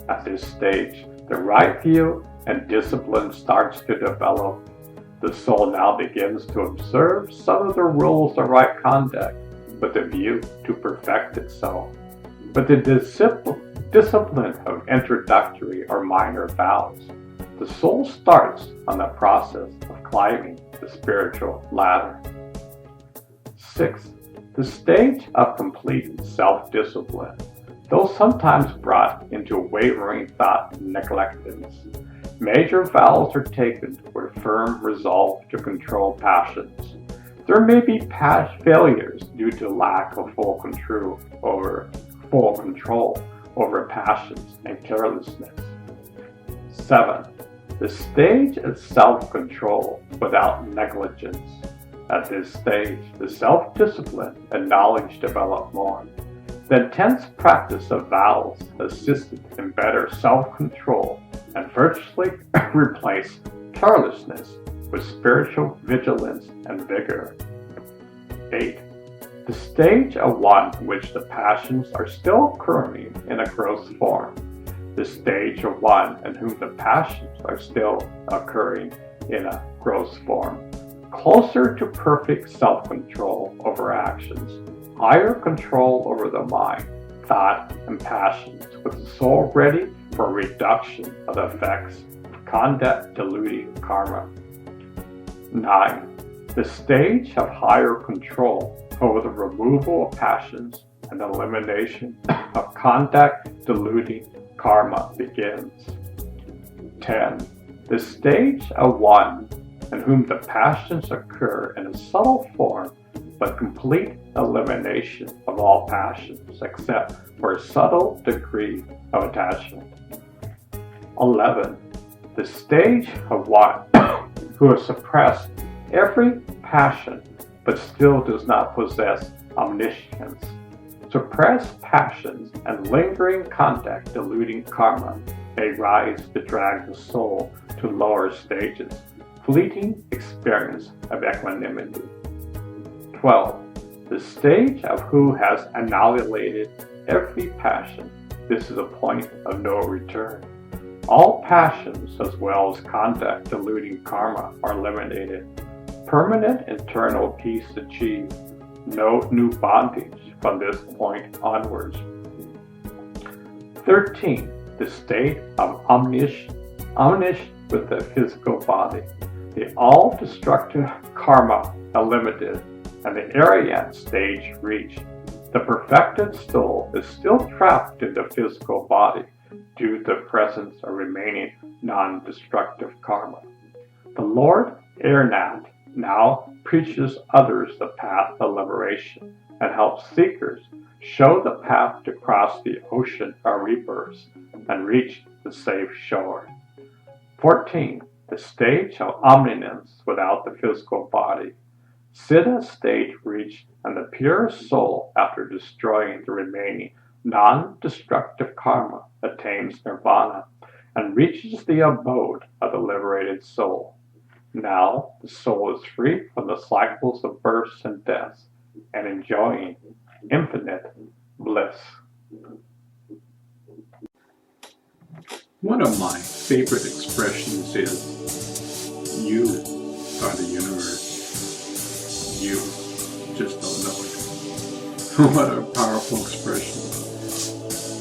At this stage, the right view and discipline starts to develop. The soul now begins to observe some of the rules of right conduct with a view to perfect itself. But the discipline of introductory or minor vows, the soul starts on the process of climbing the spiritual ladder. 6. The stage of complete self-discipline, though sometimes brought into wavering thought and neglectance. Major vows are taken with firm resolve to control passions. There may be past failures due to lack of full control over passions and carelessness. 7. The stage of self-control without negligence. At this stage, the self-discipline and knowledge develop more. The intense practice of vows assisted in better self-control and virtually replace carelessness with spiritual vigilance and vigor. 8. The stage of one in which the passions are still occurring in a gross form. The stage of one in whom the passions are still occurring in a gross form. closer to perfect self-control over actions, higher control over the mind, thought, and passions, with the soul ready for reduction of the effects of conduct-diluting karma. 9. The stage of higher control over the removal of passions and elimination of conduct-diluting karma begins. 10. The stage of one in whom the passions occur in a subtle form, but complete elimination of all passions except for a subtle degree of attachment. 11. The stage of one who has suppressed every passion but still does not possess omniscience. Suppressed passions and lingering conduct-diluting karma may rise to drag the soul to lower stages, fleeting experience of equanimity. 12. The stage of who has annihilated every passion. This is a point of no return. All passions as well as conduct-diluting karma are eliminated. Permanent internal peace achieved. No new bondage from this point onwards. 13. The state of omniscience with the physical body. The all-destructive karma eliminated and the Aryan stage reached. The perfected soul is still trapped in the physical body due to the presence of remaining non-destructive karma. The Lord Arnat now preaches others the path of liberation and helps seekers show the path to cross the ocean of rebirths and reach the safe shore. 14. The stage of omniscience without the physical body. Siddha stage reached, and the pure soul, after destroying the remaining non-destructive karma, attains nirvana and reaches the abode of the liberated soul. Now the soul is free from the cycles of births and deaths and enjoying infinite bliss. One of my favorite expressions is, you are the universe. You just don't know it. What a powerful expression.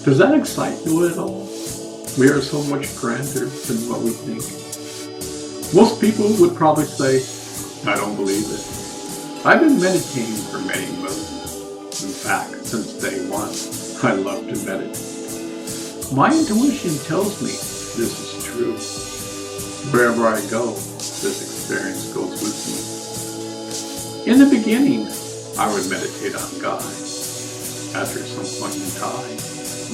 Does that excite you at all? We are so much grander than what we think. Most people would probably say, I don't believe it. I've been meditating for many moons. In fact, since day one, I love to meditate. My intuition tells me this is true. Wherever I go, this experience goes with me. In the beginning, I would meditate on God. After some point in time,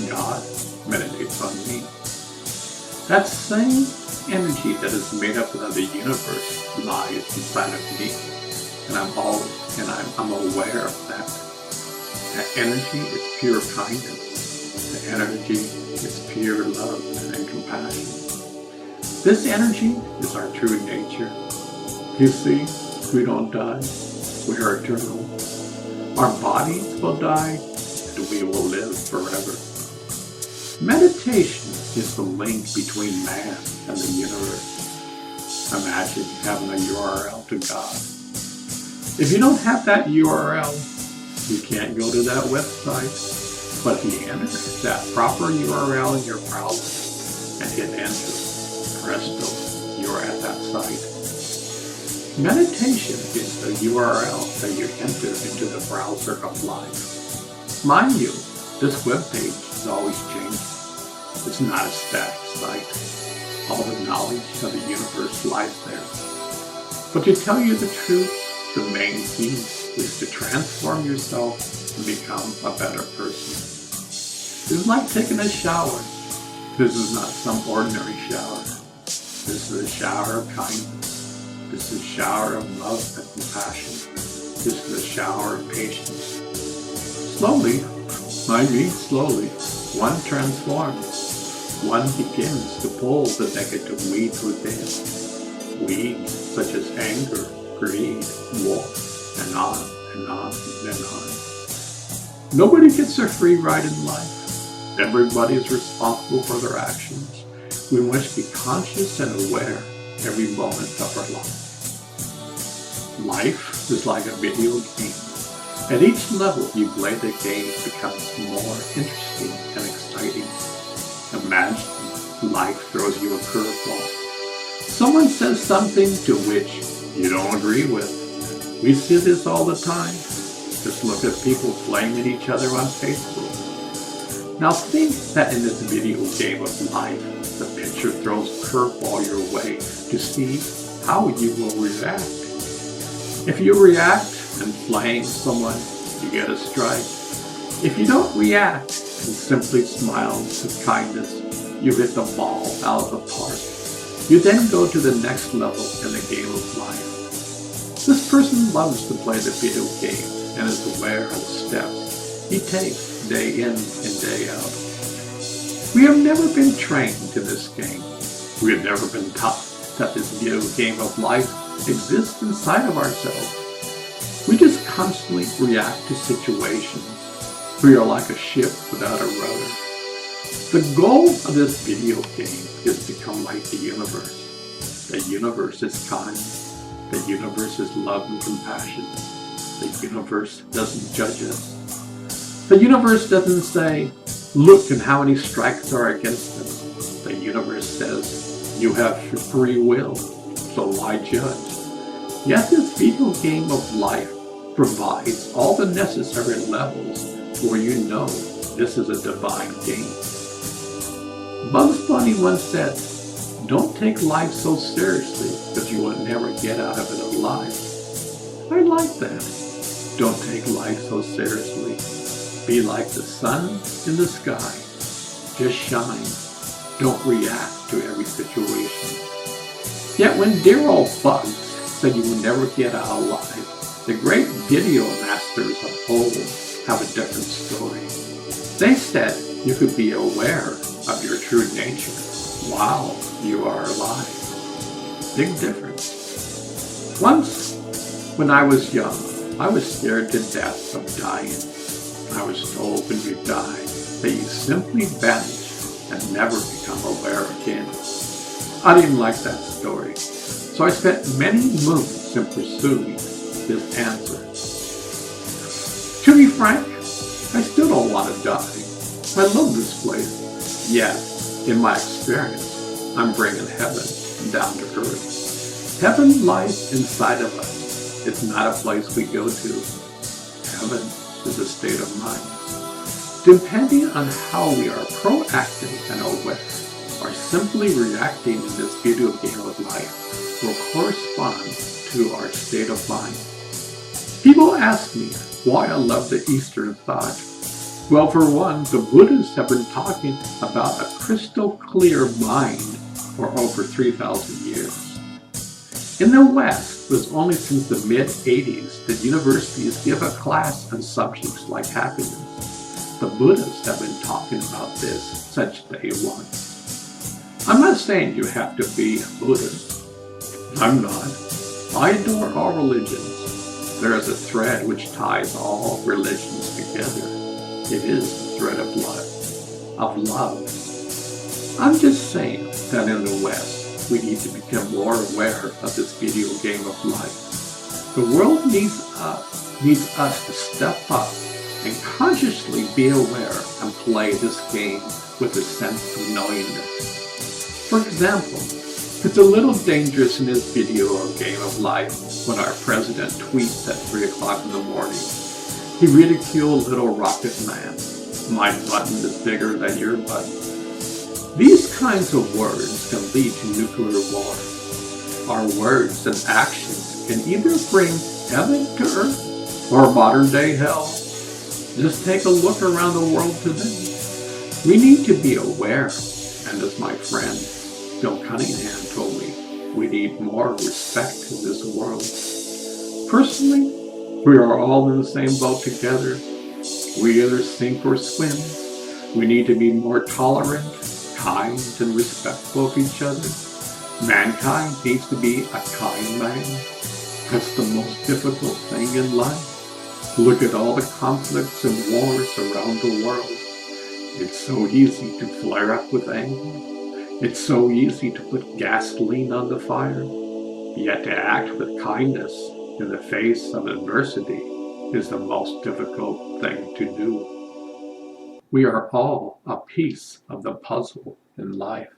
God meditates on me. That same energy that is made up of the universe lies inside of me, and I'm aware of that. That energy is pure kindness. The energy is pure love and compassion. This energy is our true nature. You see, we don't die. We are eternal. Our bodies will die, and we will live forever. Meditation is the link between man and the universe. Imagine having a URL to God. If you don't have that URL, you can't go to that website. But if you enter that proper URL in your browser and hit enter, presto, you're at that site. Meditation is the URL that you enter into the browser of life. Mind you, this webpage is always changing. It's not a static site. All the knowledge of the universe lies there. But to tell you the truth, the main key is to transform yourself and become a better person. It's like taking a shower. This is not some ordinary shower. This is a shower of kindness. This is a shower of love and compassion. This is a shower of patience. Slowly, slowly, one transforms. One begins to pull the negative weeds within. Weeds such as anger, greed, war, and on and on and on. Nobody gets a free ride in life. Everybody is responsible for their actions. We must be conscious and aware every moment of our life. Life is like a video game. At each level you play the game, it becomes more interesting and exciting. Imagine life throws you a curveball. Someone says something to which you don't agree with. We see this all the time. Just look at people flaming each other on Facebook. Now think that in this video game of life, the pitcher throws a curveball your way to see how you will react. If you react and flame someone, you get a strike. If you don't react and simply smile with kindness, you hit the ball out of the park. You then go to the next level in the game of life. This person loves to play the video game and is aware of the steps he takes day in and day out. We have never been trained in this game. We have never been taught that this video game of life exists inside of ourselves. We just constantly react to situations. We are like a ship without a rudder. The goal of this video game is to become like the universe. The universe is kind. The universe is love and compassion. The universe doesn't judge us. The universe doesn't say, look at how many strikes are against us. The universe says, you have free will, so why judge? Yet this video game of life provides all the necessary levels where you know this is a divine game. Bugs Bunny once said, don't take life so seriously because you will never get out of it alive. I like that. Don't take life so seriously. Be like the sun in the sky. Just shine. Don't react to every situation. Yet when dear old Bugs said you will never get out alive, the great video masters of old have a different story. They said you could be aware of your true nature while you are alive. Big difference. Once, when I was young, I was scared to death of dying. I was told when you die that you simply vanish and never become aware again. I didn't like that story, so I spent many moons in pursuing this answer. To be frank, I still don't want to die. I love this place. Yet, in my experience, I'm bringing heaven down to earth. Heaven lies inside of us. It's not a place we go to. Heaven is a state of mind. Depending on how we are proactive and aware, or simply reacting in this video game of life, will correspond to our state of mind. People ask me why I love the Eastern thought. Well, for one, the Buddhists have been talking about a crystal clear mind for over 3,000 years. In the West, it was only since the mid-80s that universities give a class on subjects like happiness. The Buddhists have been talking about this since day one. I'm not saying you have to be a Buddhist. I'm not. I adore all religions. There is a thread which ties all religions together. It is the thread of love. I'm just saying that in the West, we need to become more aware of this video game of life. The world needs us to step up and consciously be aware and play this game with a sense of knowingness. For example, it's a little dangerous in this video game of life when our president tweets at 3 o'clock in the morning. He ridiculed little rocket man. My button is bigger than your button. These kinds of words can lead to nuclear war. Our words and actions can either bring heaven to earth or modern day hell. Just take a look around the world today. We need to be aware, and as my friend Bill Cunningham told me, we need more respect in this world. Personally, we are all in the same boat together. We either sink or swim. We need to be more tolerant, kind, and respectful of each other. Mankind needs to be a kind man. That's the most difficult thing in life. Look at all the conflicts and wars around the world. It's so easy to flare up with anger. It's so easy to put gasoline on the fire. Yet to act with kindness in the face of adversity is the most difficult thing to do. We are all a piece of the puzzle in life.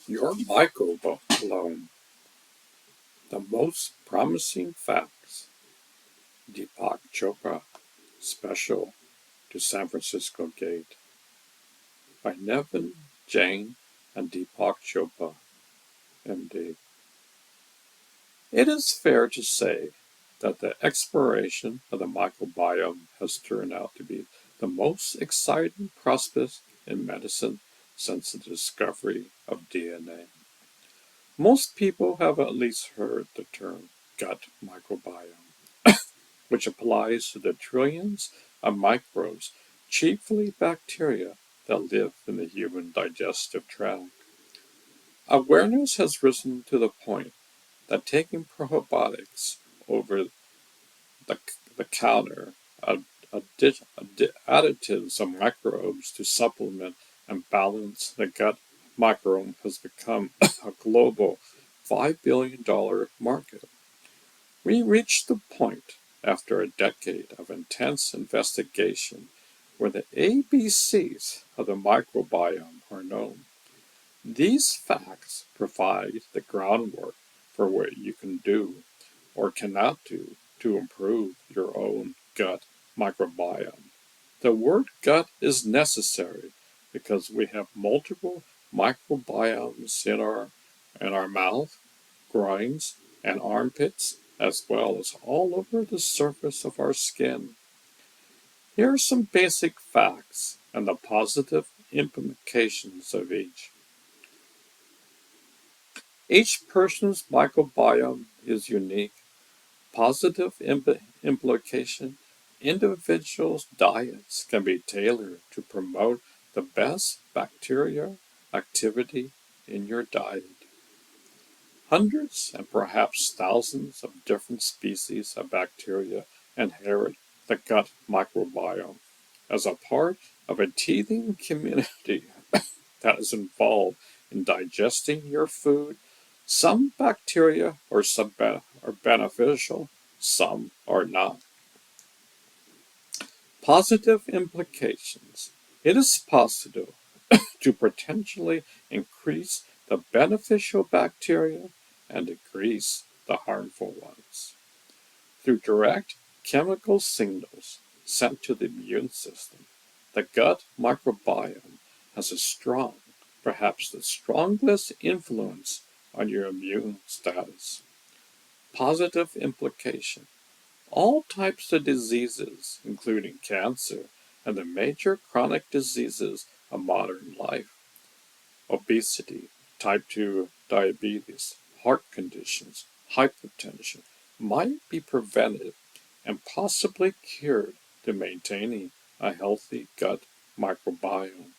Your microbiome, the most promising facts. Deepak Chopra, special to San Francisco Gate, by Nevin Jain and Deepak Chopra, MD. It is fair to say that the exploration of the microbiome has turned out to be the most exciting prospect in medicine since the discovery of DNA. Most people have at least heard the term gut microbiome, which applies to the trillions of microbes, chiefly bacteria, that live in the human digestive tract. Awareness has risen to the point that taking probiotics over the counter, additives of microbes to supplement and balance the gut microbiome has become a global $5 billion market. We reached the point, after a decade of intense investigation, where the ABCs of the microbiome are known. These facts provide the groundwork for what you can do or cannot do to improve your own gut microbiome. The word gut is necessary because we have multiple microbiomes in our mouth, groins, and armpits, as well as all over the surface of our skin. Here are some basic facts and the positive implications of each. Each person's microbiome is unique. Positive implication: individuals' diets can be tailored to promote the best bacteria activity in your diet. Hundreds and perhaps thousands of different species of bacteria inherit the gut microbiome as a part of a teething community that is involved in digesting your food. Some bacteria are beneficial, some are not. Positive implications. It is possible to potentially increase the beneficial bacteria and decrease the harmful ones through direct chemical signals sent to the immune system. The gut microbiome has a strong, perhaps the strongest influence on your immune status. Positive implication. All types of diseases, including cancer and the major chronic diseases of modern life, obesity, type 2 diabetes, heart conditions, hypertension, might be prevented and possibly cured to maintaining a healthy gut microbiome.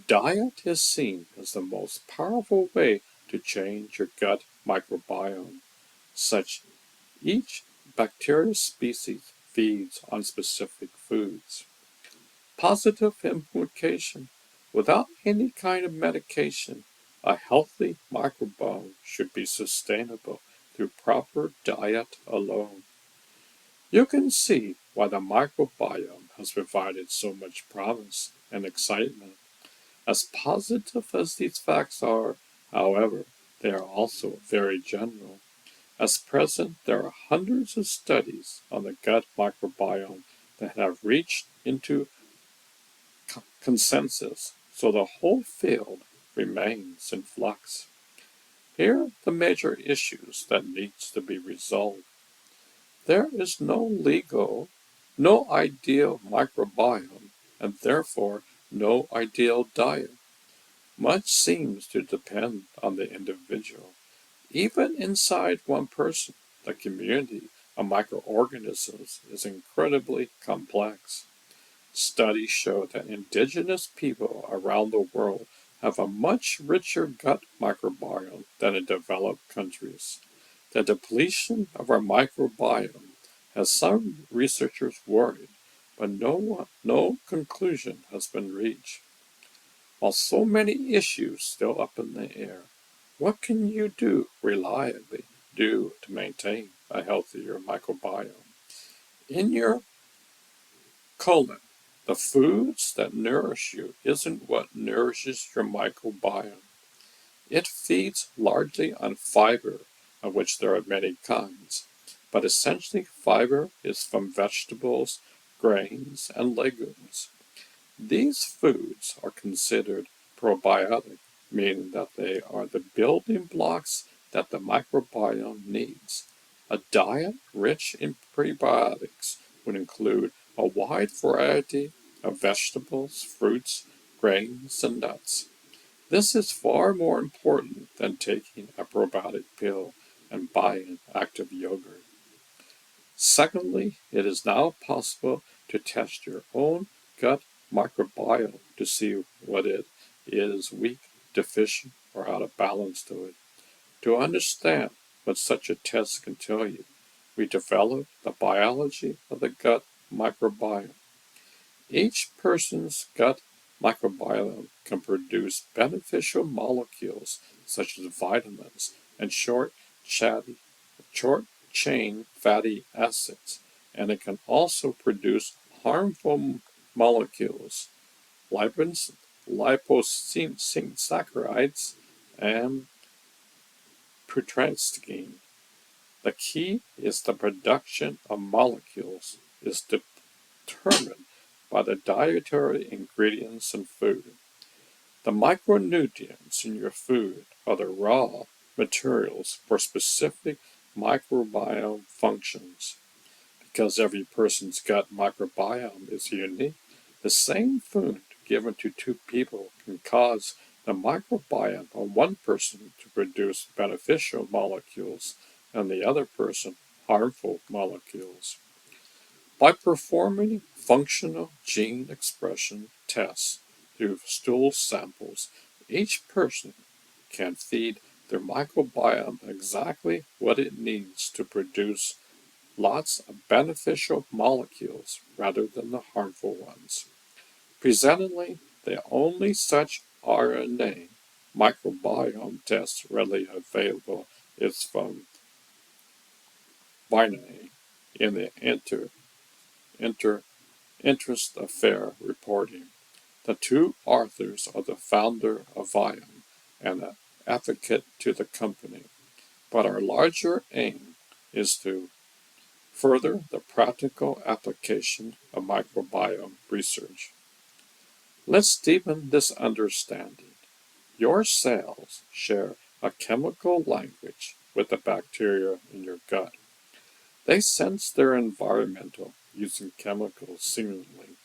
Diet is seen as the most powerful way to change your gut microbiome. Such each bacteria species feeds on specific foods. Positive implication: without any kind of medication, a healthy microbiome should be sustainable through proper diet alone. You can see why the microbiome has provided so much promise and excitement. As positive as these facts are, however, they are also very general. At present, there are hundreds of studies on the gut microbiome that have reached into consensus, so the whole field remains in flux. Here are the major issues that needs to be resolved. There is no ideal microbiome, and therefore no ideal diet. Much seems to depend on the individual. Even inside one person, the community of microorganisms is incredibly complex. Studies show that indigenous people around the world have a much richer gut microbiome than in developed countries. The depletion of our microbiome has some researchers worried, but no conclusion has been reached. While so many issues still up in the air, what can you do reliably do to maintain a healthier microbiome. In your colon, the foods that nourish you isn't what nourishes your microbiome. It feeds largely on fiber, of which there are many kinds, but essentially fiber is from vegetables, grains, and legumes. These foods are considered probiotic, meaning that they are the building blocks that the microbiome needs. A diet rich in prebiotics would include a wide variety of vegetables, fruits, grains, and nuts. This is far more important than taking a probiotic pill and buying active yogurt. Secondly, it is now possible to test your own gut microbiome to see what it is weak, deficient, or out of balance to it. To understand what such a test can tell you, we developed the biology of the gut microbiome. Each person's gut microbiome can produce beneficial molecules such as vitamins and short-chain fatty acids, and it can also produce harmful molecules, liposaccharides, and putrescine. The key is the production of molecules is determined by the dietary ingredients in food. The micronutrients in your food are the raw materials for specific microbiome functions. Because every person's gut microbiome is unique, the same food given to two people can cause the microbiome of one person to produce beneficial molecules and the other person harmful molecules. By performing functional gene expression tests through stool samples, each person can feed their microbiome exactly what it needs to produce lots of beneficial molecules rather than the harmful ones. Presently, the only such RNA microbiome test readily available is from Vinay in the inter interest affair reporting. The two authors are the founder of Viome and an advocate to the company. But our larger aim is to further the practical application of microbiome research. Let's deepen this understanding. Your cells share a chemical language with the bacteria in your gut. They sense their environment using chemical signaling.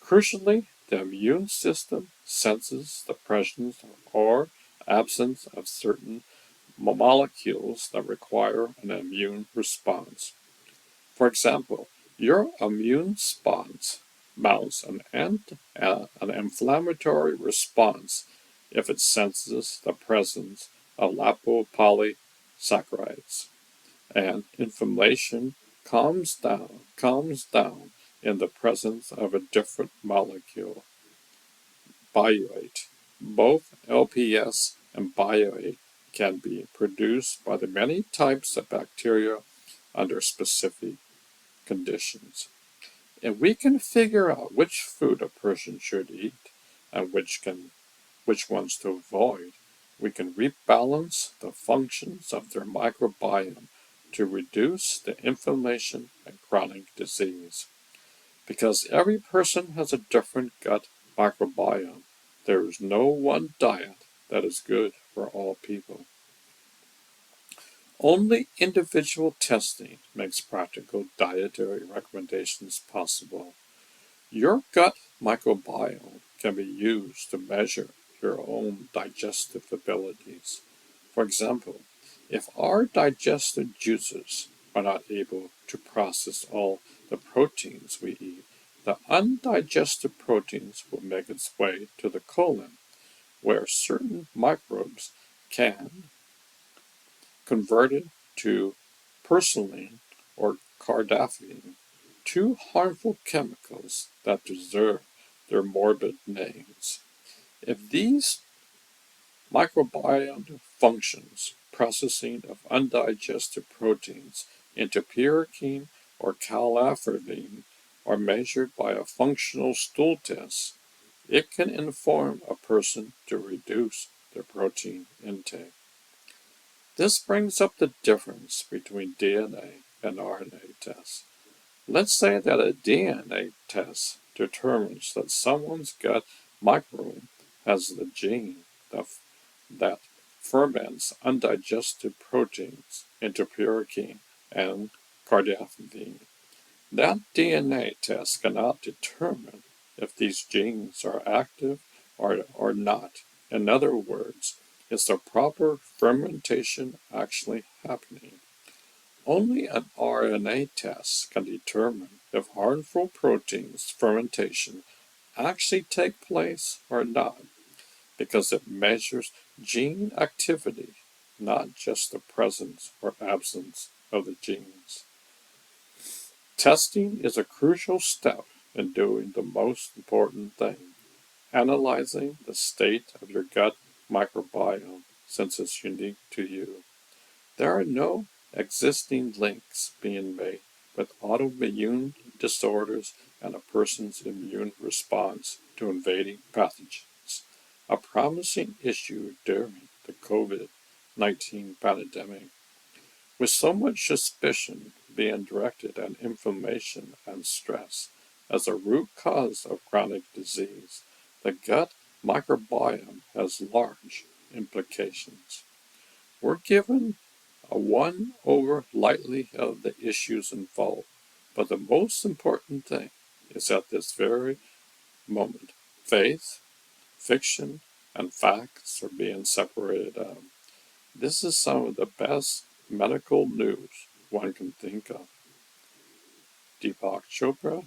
Crucially, the immune system senses the presence or absence of certain molecules that require an immune response. For example, your immune response mounts an inflammatory response if it senses the presence of lipopolysaccharides, and inflammation calms down in the presence of a different molecule, bioate. Both LPS and bioate can be produced by the many types of bacteria under specific conditions. If we can figure out which food a person should eat and which ones to avoid, we can rebalance the functions of their microbiome to reduce the inflammation and chronic disease. Because every person has a different gut microbiome, there is no one diet that is good for all people. Only individual testing makes practical dietary recommendations possible. Your gut microbiome can be used to measure your own digestive abilities. For example, if our digestive juices are not able to process all the proteins we eat, the undigested proteins will make its way to the colon, where certain microbes can convert it to persilline or cardamom, two harmful chemicals that deserve their morbid names. If these microbiome functions processing of undigested proteins into pyroxene or calaferdine are measured by a functional stool test, it can inform a person to reduce their protein intake. This brings up the difference between DNA and RNA tests. Let's say that a DNA test determines that someone's gut microbiome has the gene that ferments undigested proteins into pyroxene and cardiac. That DNA test cannot determine if these genes are active or not. In other words, is the proper fermentation actually happening? Only an RNA test can determine if harmful proteins fermentation actually take place or not, because it measures gene activity, not just the presence or absence of the genes. Testing is a crucial step in doing the most important thing, analyzing the state of your gut microbiome since it's unique to you. There are no existing links being made with autoimmune disorders and a person's immune response to invading pathogens, a promising issue during the COVID-19 pandemic. With so much suspicion being directed at inflammation and stress as a root cause of chronic disease, the gut microbiome has large implications. We're given a one over lightly of the issues involved, but the most important thing is at this very moment, faith, fiction, and facts are being separated out. This is some of the best medical news one can think of. Deepak Chopra,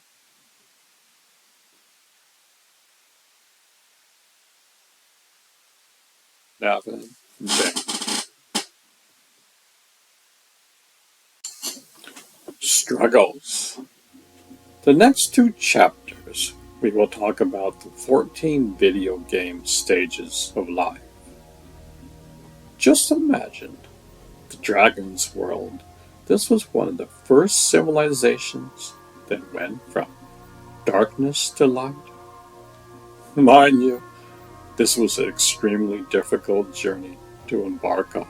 Navin Jain. Struggles. The next two chapters, we will talk about the 14 video game stages of life. Just imagine the dragon's world. This was one of the first civilizations that went from darkness to light. Mind you, this was an extremely difficult journey to embark on.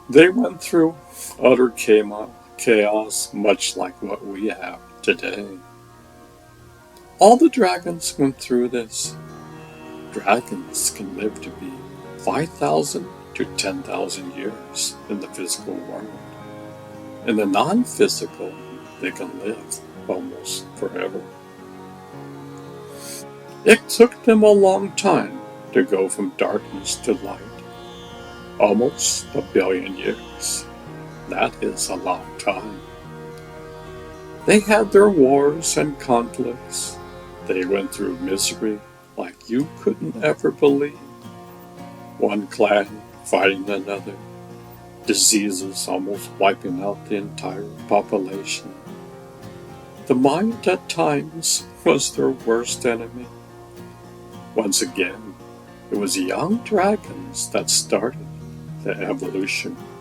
They went through utter chaos, much like what we have today. All the dragons went through this. Dragons can live to be 5,000 to 10,000 years in the physical world. In the non-physical, they can live almost forever. It took them a long time to go from darkness to light. Almost 1 billion years. That is a long time. They had their wars and conflicts. They went through misery like you couldn't ever believe. One clan fighting another. Diseases almost wiping out the entire population. The mind at times was their worst enemy. Once again, it was young dragons that started the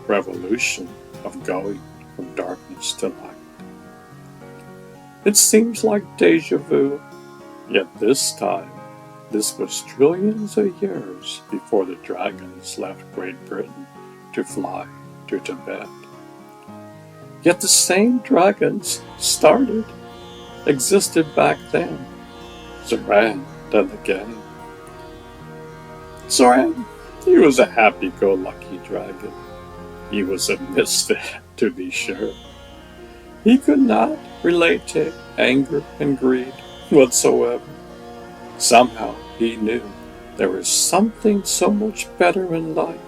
revolution of going from darkness to light. It seems like deja vu, yet this time, this was trillions of years before the dragons left Great Britain to fly to Tibet. Yet the same dragons existed back then. Zoran done the gang. Zoran, he was a happy-go-lucky dragon. He was a misfit, to be sure. He could not relate to anger and greed whatsoever. Somehow he knew there was something so much better in life.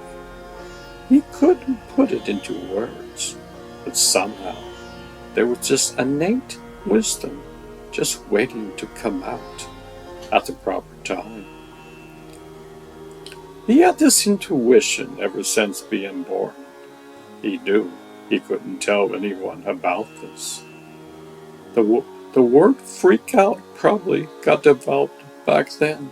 He couldn't put it into words, but somehow there was just innate wisdom just waiting to come out at the proper time. He had this intuition ever since being born. He knew he couldn't tell anyone about this. The word freak out probably got developed back then.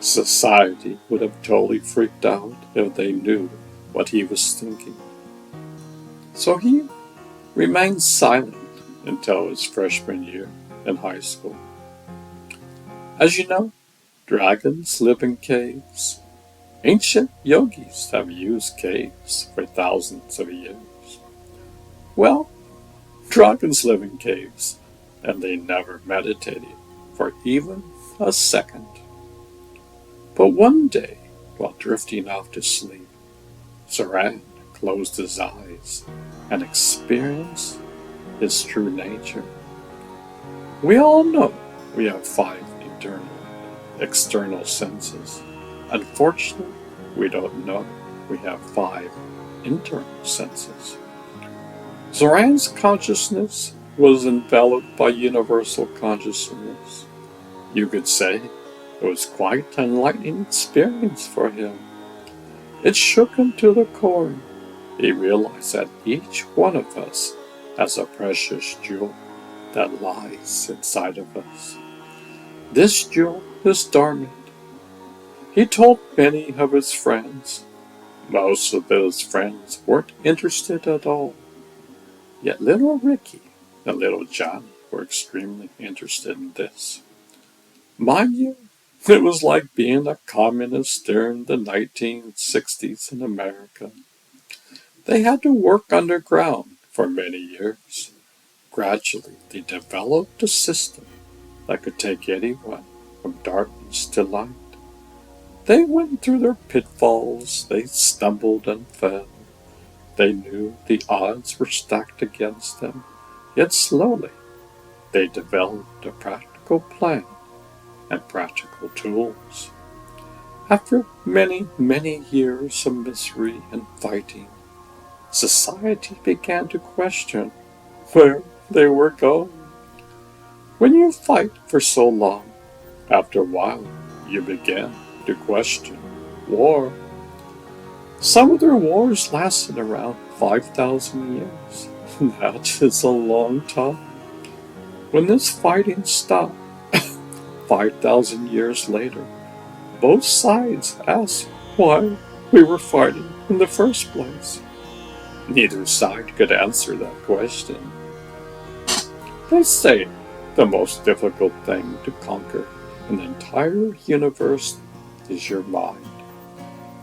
Society would have totally freaked out if they knew what he was thinking. So he remained silent until his freshman year in high school. As you know, dragons live in caves. Ancient yogis have used caves for thousands of years. Well, dragons live in caves, and they never meditated for even a second. But one day, while drifting off to sleep, Saran closed his eyes and experienced his true nature. We all know we have 5 internal, external senses. Unfortunately, we don't know we have 5 internal senses. Zoran's consciousness was enveloped by universal consciousness. You could say it was quite an enlightening experience for him. It shook him to the core. He realized that each one of us has a precious jewel that lies inside of us. This jewel is dormant. He told many of his friends. Most of those friends weren't interested at all. Yet little Ricky and little Johnny were extremely interested in this. Mind you, it was like being a communist during the 1960s in America. They had to work underground for many years. Gradually, they developed a system that could take anyone from darkness to light. They went through their pitfalls, they stumbled and fell. They knew the odds were stacked against them, yet slowly they developed a practical plan and practical tools. After many, many years of misery and fighting, society began to question where they were going. When you fight for so long, after a while you begin to question war. Some of their wars lasted around 5,000 years. That is a long time. When this fighting stopped, 5,000 years later, both sides asked why we were fighting in the first place. Neither side could answer that question. They say the most difficult thing to conquer in the entire universe is your mind.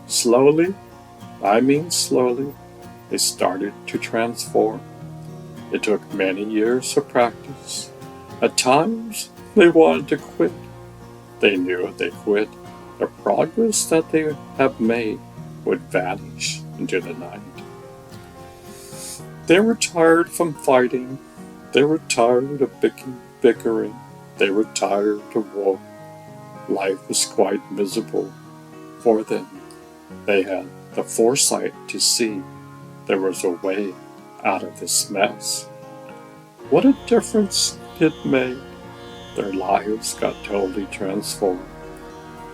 Slowly, they started to transform. It took many years of practice. At times, they wanted to quit. They knew if they quit, the progress that they have made would vanish into the night. They were tired from fighting. They were tired of bickering. They were tired of war. Life was quite miserable for them. They had the foresight to see there was a way out of this mess. What a difference it made. Their lives got totally transformed.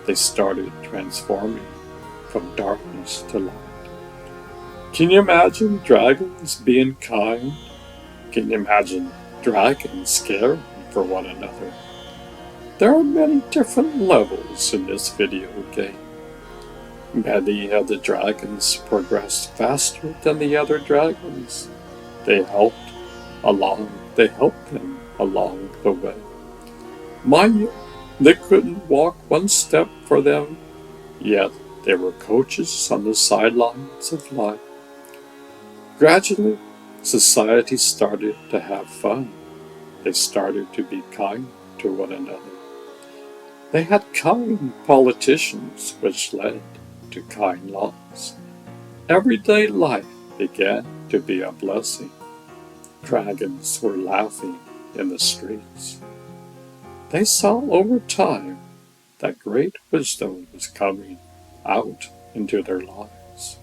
They started transforming from darkness to light. Can you imagine dragons being kind? Can you imagine dragons caring for one another? There are many different levels in this video game. Many of the dragons progressed faster than the other dragons. They helped them along the way. Mind you, they couldn't walk one step for them, yet they were coaches on the sidelines of life. Gradually, society started to have fun. They started to be kind to one another. They had kind politicians, which led to kind laws. Everyday life began to be a blessing. Dragons were laughing in the streets. They saw over time that great wisdom was coming out into their lives.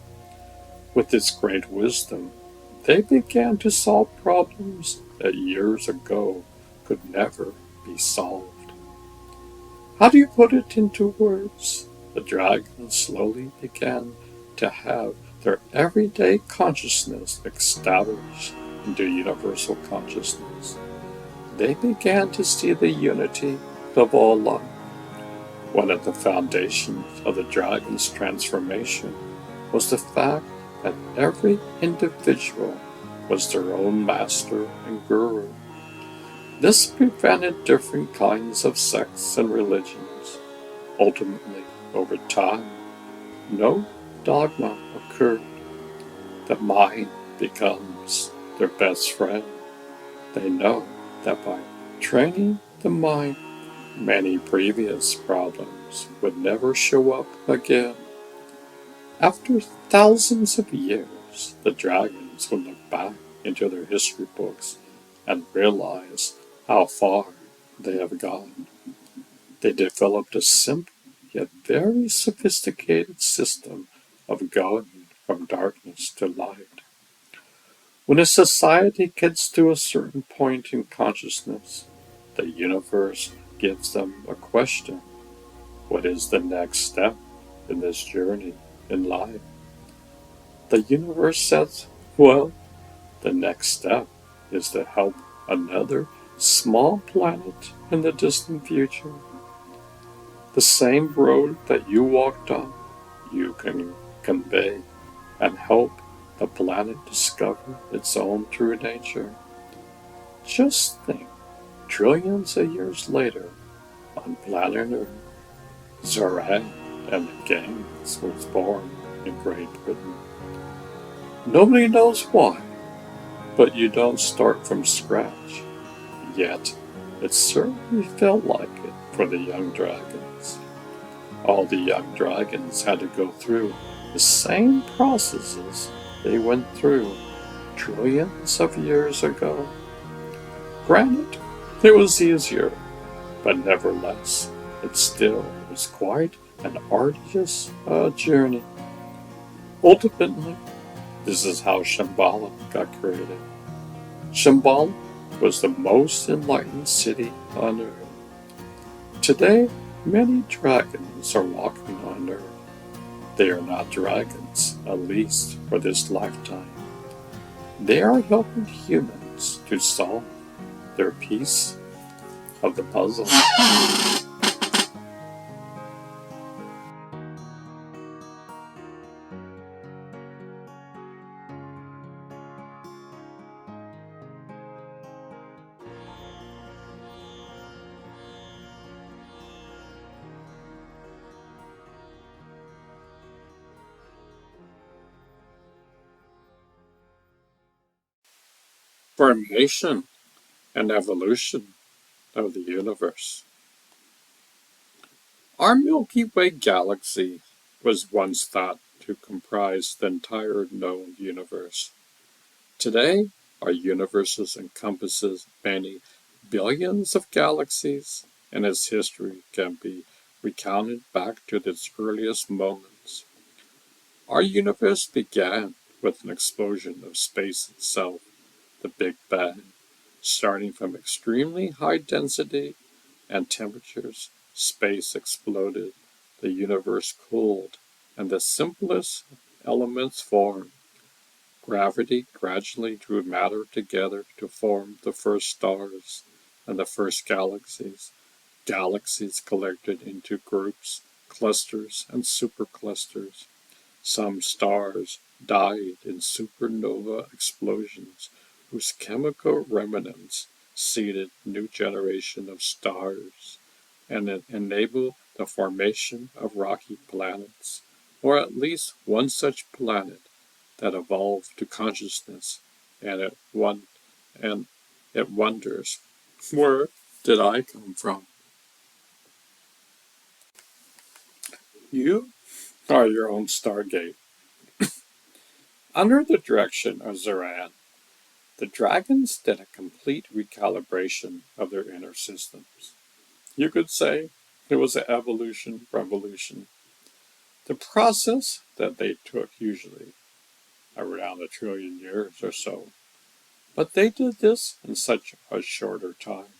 With this great wisdom, they began to solve problems that years ago could never be solved. How do you put it into words? The dragons slowly began to have their everyday consciousness established into universal consciousness. They began to see the unity of all life. One of the foundations of the dragon's transformation was the fact that every individual was their own master and guru. This prevented different kinds of sects and religions. Ultimately, over time, no dogma occurred. The mind becomes their best friend. They know that by training the mind, many previous problems would never show up again. After thousands of years, the dragons would look back into their history books and realize how far they have gone. They developed a simple yet very sophisticated system of going from darkness to light. When a society gets to a certain point in consciousness, the universe gives them a question. What is the next step in this journey in life? The universe says, well, the next step is to help another small planet in the distant future. The same road that you walked on, you can convey and help the planet discover its own true nature. Just think, trillions of years later, on planet Earth, Zoran and the gangs was born in Great Britain. Nobody knows why, but you don't start from scratch. Yet, it certainly felt like it for the young dragons. All the young dragons had to go through the same processes they went through trillions of years ago. Granted, it was easier, but nevertheless, it still was quite an arduous journey. Ultimately, this is how Shambhala got created. Shambhala was the most enlightened city on earth. Today, many dragons are walking on earth. They are not dragons, at least for this lifetime. They are helping humans to solve their piece of the puzzle. Formation and evolution of the universe. Our Milky Way galaxy was once thought to comprise the entire known universe. Today, our universe encompasses many billions of galaxies, and its history can be recounted back to its earliest moments. Our universe began with an explosion of space itself, the Big Bang. Starting from extremely high density and temperatures, space exploded, the universe cooled, and the simplest elements formed. Gravity gradually drew matter together to form the first stars and the first galaxies. Galaxies collected into groups, clusters, and superclusters. Some stars died in supernova explosions whose chemical remnants seeded new generation of stars and enabled the formation of rocky planets, or at least one such planet that evolved to consciousness, and and it wonders, where did I come from? You are your own stargate. Under the direction of Zoran, the dragons did a complete recalibration of their inner systems. You could say it was an evolution revolution. The process that they took usually around 1 trillion years or so, but they did this in such a shorter time.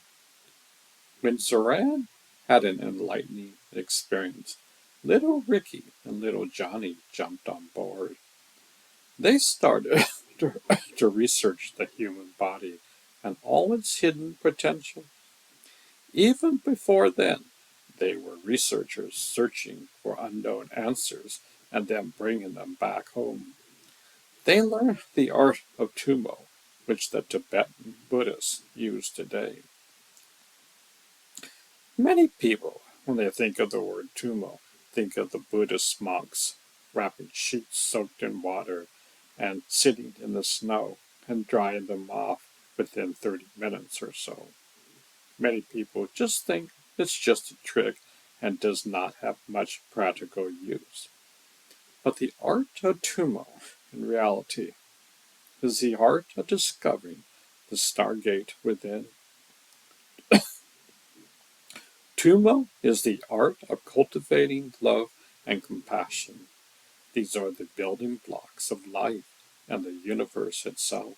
When Zoran had an enlightening experience, little Ricky and little Johnny jumped on board. They started to research the human body and all its hidden potential. Even before then, they were researchers searching for unknown answers and then bringing them back home. They learned the art of Tumo, which the Tibetan Buddhists use today. Many people, when they think of the word Tumo, think of the Buddhist monks wrapping sheets soaked in water and sitting in the snow and drying them off within 30 minutes or so. Many people just think it's just a trick and does not have much practical use. But the art of Tumo, in reality, is the art of discovering the stargate within. Tumo is the art of cultivating love and compassion. These are the building blocks of life and the universe itself.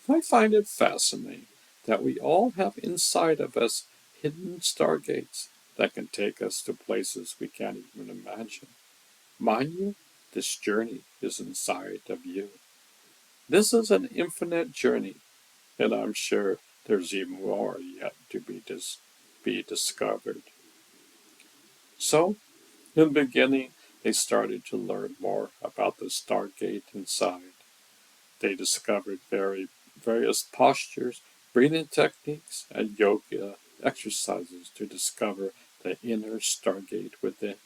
I find it fascinating that we all have inside of us hidden stargates that can take us to places we can't even imagine. Mind you, this journey is inside of you. This is an infinite journey, and I'm sure there's even more yet to be discovered. So, in the beginning, they started to learn more about the stargate inside. They discovered various postures, breathing techniques, and yoga exercises to discover the inner stargate within.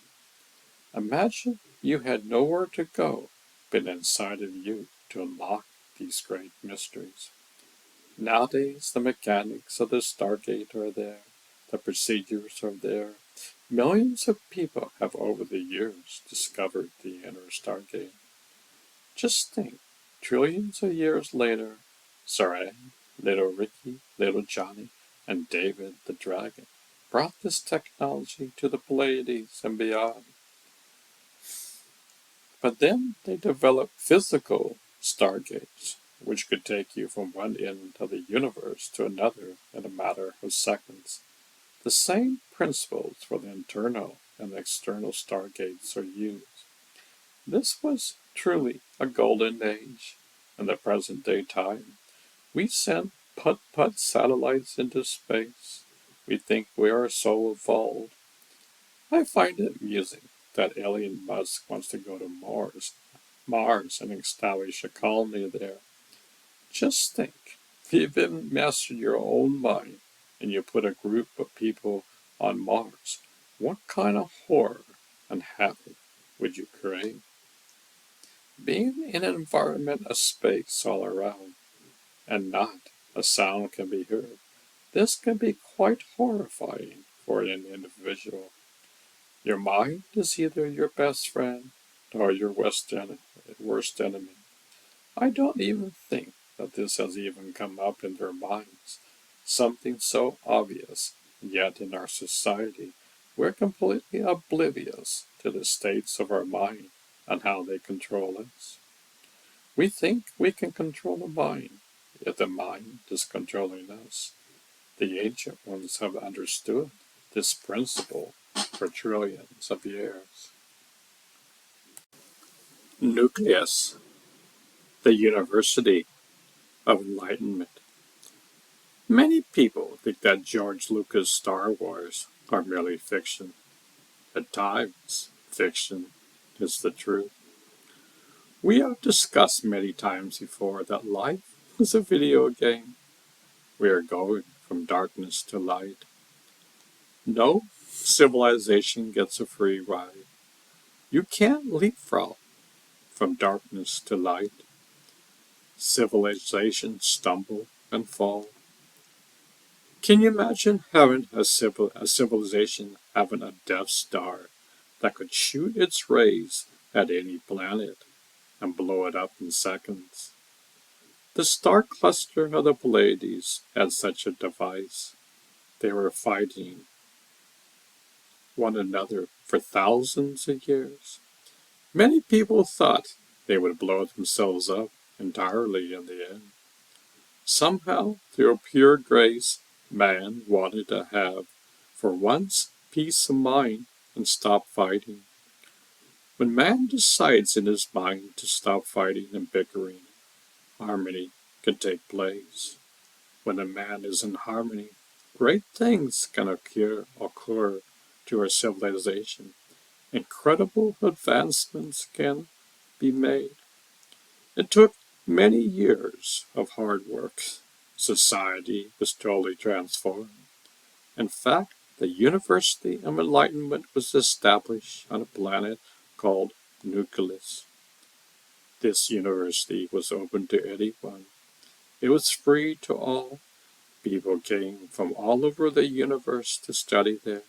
Imagine you had nowhere to go but inside of you to unlock these great mysteries. Nowadays, the mechanics of the Stargate are there, the procedures are there. Millions of people have over the years discovered the inner Stargate. Just think, trillions of years later, Sarang, little Ricky, little Johnny, and David the Dragon brought this technology to the Pleiades and beyond. But then they developed physical stargates, which could take you from one end of the universe to another in a matter of seconds. The same principles for the internal and external stargates are used. This was truly a golden age. In the present day time, we send putt-putt satellites into space. We think we are so evolved. I find it amusing that Elon Musk wants to go to Mars and establish a colony there. Just think, if you even mastered your own mind and you put a group of people on Mars, what kind of horror and havoc would you create? Being in an environment of space all around and not a sound can be heard, this can be quite horrifying for an individual. Your mind is either your best friend or your worst enemy. I don't even think that this has even come up in their minds. Something so obvious, yet in our society, we're completely oblivious to the states of our mind and how they control us. We think we can control the mind, yet the mind is controlling us. The ancient ones have understood this principle for trillions of years. Nucleus, the University of Enlightenment. Many people think that George Lucas' Star Wars are merely fiction. At times, fiction is the truth. We have discussed many times before that life is a video game. We are going from darkness to light. No civilization gets a free ride. You can't leapfrog from darkness to light. Civilizations stumble and fall. Can you imagine having a civilization having a Death Star that could shoot its rays at any planet and blow it up in seconds? The star cluster of the Pleiades had such a device. They were fighting one another for thousands of years. Many people thought they would blow themselves up entirely in the end. Somehow, through pure grace, man wanted to have, for once, peace of mind and stop fighting. When man decides in his mind to stop fighting and bickering, harmony can take place. When a man is in harmony, great things can occur to our civilization. Incredible advancements can be made. It took many years of hard work. Society was totally transformed. In fact, the University of Enlightenment was established on a planet called Nucleus. This university was open to anyone. It was free to all. People came from all over the universe to study there.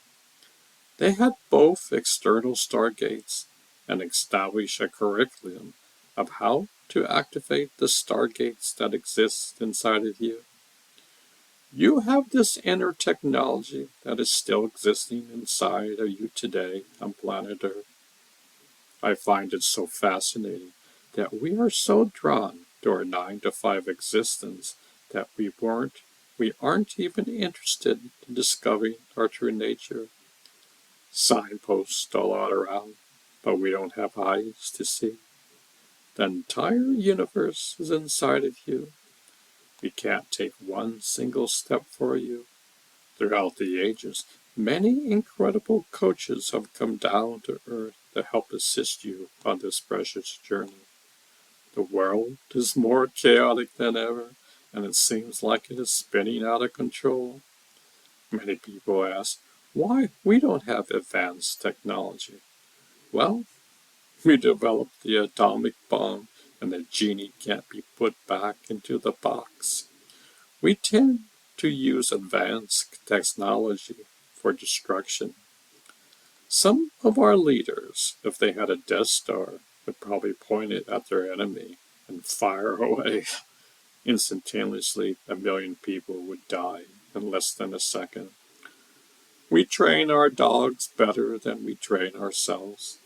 They had both external stargates and established a curriculum of how to activate the stargates that exist inside of you. You have this inner technology that is still existing inside of you today on planet Earth. I find it so fascinating that we are so drawn to our 9 to 5 existence that we aren't even interested in discovering our true nature. Signposts all out around, but we don't have eyes to see. The entire universe is inside of you. We can't take one single step for you. Throughout the ages, many incredible coaches have come down to Earth to help assist you on this precious journey. The world is more chaotic than ever, and it seems like it is spinning out of control. Many people ask why we don't have advanced technology. Well, we developed the atomic bomb, and the genie can't be put back into the box. We tend to use advanced technology for destruction. Some of our leaders, if they had a Death Star, would probably point it at their enemy and fire away. Instantaneously, 1,000,000 people would die in less than a second. We train our dogs better than we train ourselves.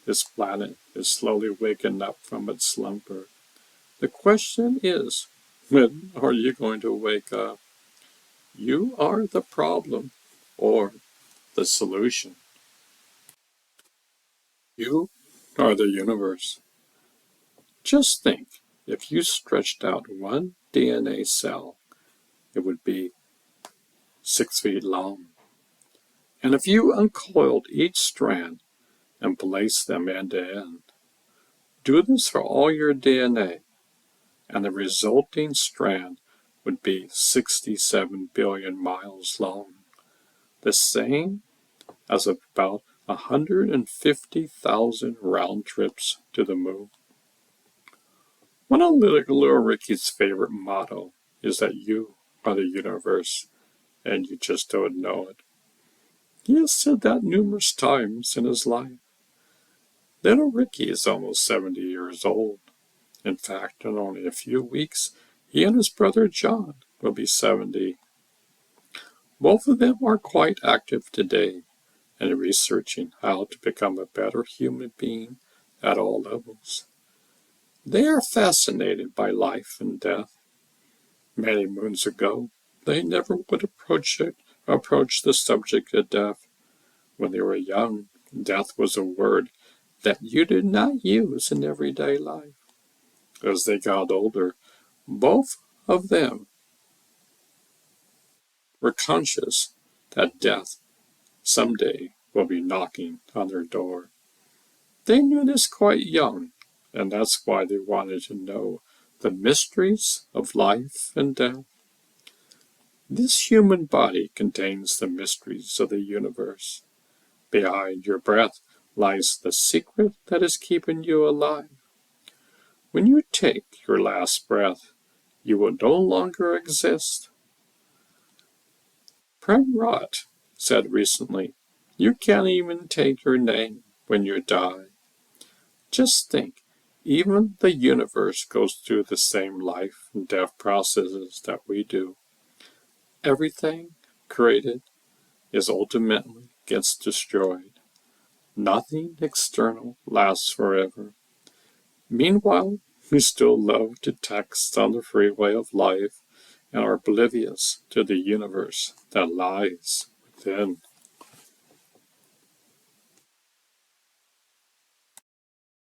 This planet is slowly waking up from its slumber. The question is, when are you going to wake up? You are the problem or the solution. You are the universe. Just think, if you stretched out one DNA cell, it would be 6 feet long. And if you uncoiled each strand and placed them end to end, do this for all your DNA, and the resulting strand would be 67 billion miles long, the same as about 150,000 round trips to the moon. One of little Ricky's favorite motto is that you are the universe, and you just don't know it. He has said that numerous times in his life. Little Ricky is almost 70 years old. In fact, in only a few weeks, he and his brother John will be 70. Both of them are quite active today in researching how to become a better human being at all levels. They are fascinated by life and death. Many moons ago, they never would approach the subject of death. When they were young, death was a word that you did not use in everyday life. As they got older, both of them were conscious that death someday will be knocking on their door. They knew this quite young, and that's why they wanted to know the mysteries of life and death. This human body contains the mysteries of the universe. Behind your breath lies the secret that is keeping you alive. When you take your last breath, you will no longer exist. Prem Rot said recently, you can't even take your name when you die. Just think, even the universe goes through the same life and death processes that we do. Everything created is ultimately gets destroyed. Nothing external lasts forever. Meanwhile, we still love to text on the freeway of life and are oblivious to the universe that lies within.